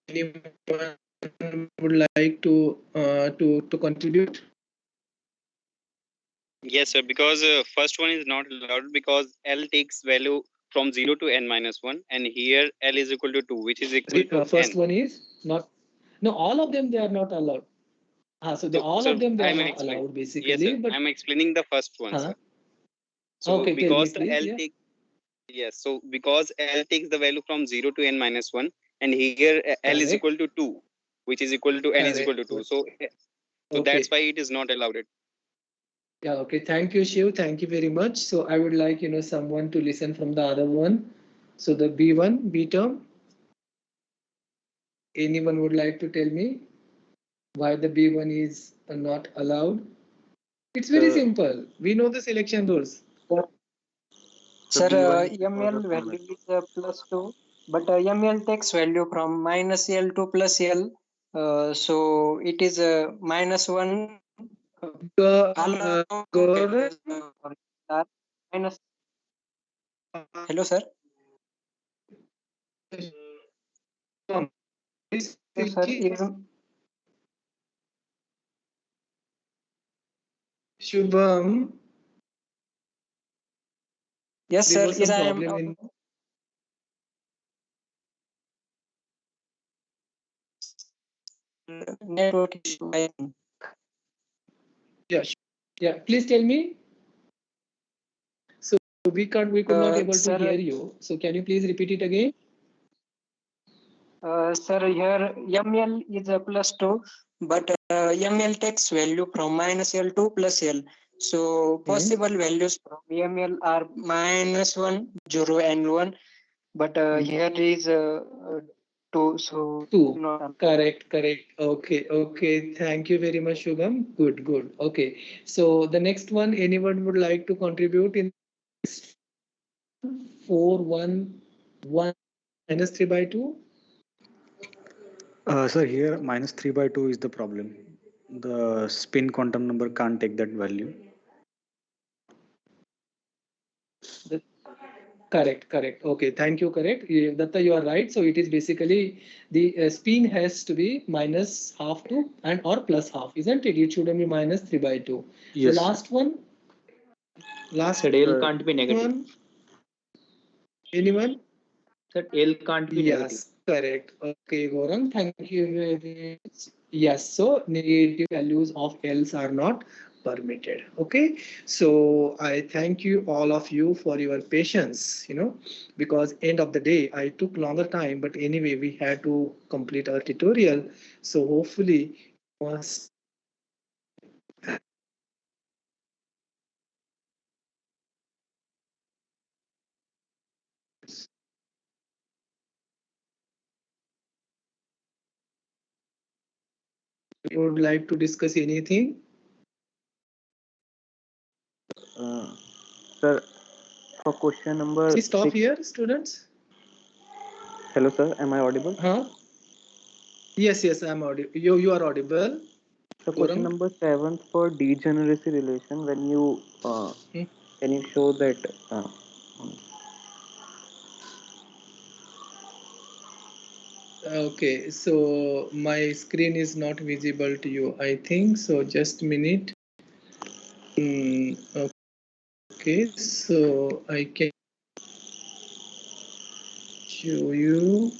anyone would like to contribute? Yes, sir. Because first one is not allowed because L takes value from 0 to n minus 1, and here L is equal to 2, which is equal to First n. one is not. No, all of them they are not allowed. So all So of them they are I'm not explaining. allowed Yes, sir. basically. But I'm explaining the first one, sir. So okay, tell me because the please. L Yeah. takes yes, so because L takes the value from 0 to n minus 1, and here L is Correct. equal to 2, which is equal to n is equal to 2. So Okay. that's why it is not allowed. Yeah. Okay. Thank you, Shiv. Thank you very much. So I would like someone to listen from the other one. So the B1 B term. Anyone would like to tell me why the B1 is not allowed? It's very simple. We know the selection rules. Sir, ML value is plus 2, but ML takes value from minus L to plus L. So it is minus 1. Gaurav? Minus. Hello, sir. Hello, sir. Shubham. Yes, There sir. was Yes, some I am. problem in. Network issue. Yeah. Yeah. Please tell me. So we could not able to Sir, hear you. So can you please repeat it again? Sir, here ML is a plus 2, but ML takes value from minus L to plus L. So possible values from ML are minus 1, 0, and 1. But here is 2. So 2. not Correct. Okay. Okay. Thank you very much, Shubham. Good. Okay. So the next one, anyone would like to contribute in 4, 1, 1 minus 3 by 2? Sir, here minus 3 by 2 is the problem. The spin quantum number can't take that value. Correct. Okay, thank you. Correct. Datta, you are right. So it is basically the spin has to be minus half 2 and or plus half, isn't it? It shouldn't be minus 3 by 2. Yes. The last one. Sir, L can't be negative. One. Anyone? Sir, L can't be negative. Yes, correct. Okay, Gaurang, thank you very much. Yes, so negative values of L's are not permitted. Okay, so I thank you all of you for your patience, because end of the day I took longer time, but anyway we had to complete our tutorial. So hopefully once you would like to discuss anything. Sir, for question number Please stop 6. here, students. Hello, sir. Am I audible? Yes, I'm audible. You are audible. So question number 7 for degeneracy relation. When you can you show that? Okay, so my screen is not visible to you, I think. So just a minute. Okay, so I can show you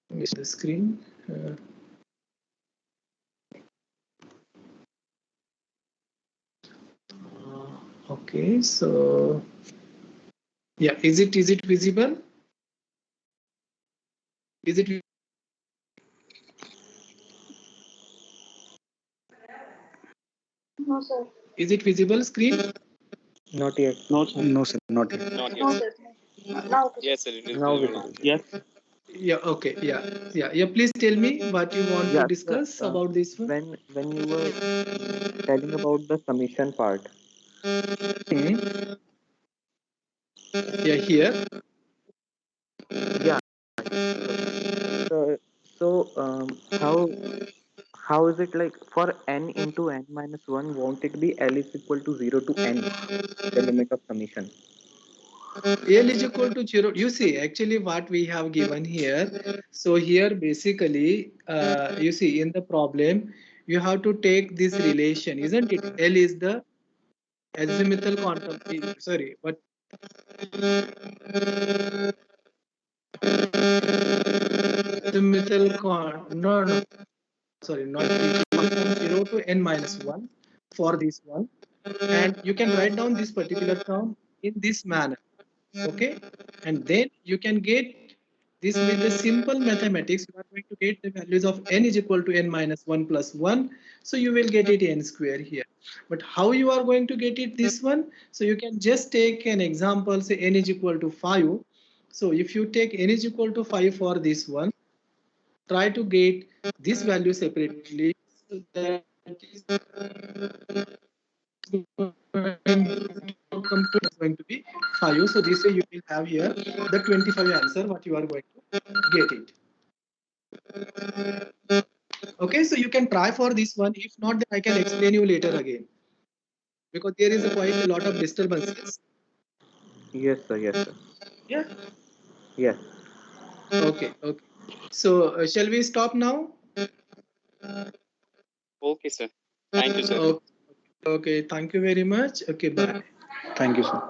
the screen. Okay, so yeah, is it visible? Is it? No, sir. Is it visible screen? Not yet. No, sir. No, sir. Not yet. Not No, yet. sir. Now, Yes, sir. It is Now visible. visible. Yes. Yeah. Okay. Yeah. Please tell me what you want to discuss about this one. When you were telling about the summation part. Yeah. Here. Yeah. How is it like for n into n minus 1? Won't it be L is equal to 0 to n, the limit of summation? L is equal to 0. You see, actually what we have given here. So here basically, you see in the problem, you have to take this relation, isn't it? L is the azimuthal quantum. Sorry, what? Azimuthal quantum. No, no. Sorry, not from 0 to n minus 1 for this one. And you can write down this particular term in this manner. Okay, and then you can get this with the simple mathematics. You are going to get the values of n is equal to n minus 1 plus 1, so you will get it n square here. But how you are going to get it this one? So you can just take an example, say n is equal to 5. So if you take n is equal to 5 for this one, try to get this value separately, so that is going to be 5. So this way you will have here the 25 answer what you are going to get it. Okay, so you can try for this one. If not, then I can explain you later again, because there is quite a lot of disturbances. Yes, sir. Yes, sir. Yeah. Yes. Okay. Okay. So shall we stop now? Okay, sir. Thank you, sir. Okay. Okay. Thank you very much. Okay. Bye. Thank you, sir.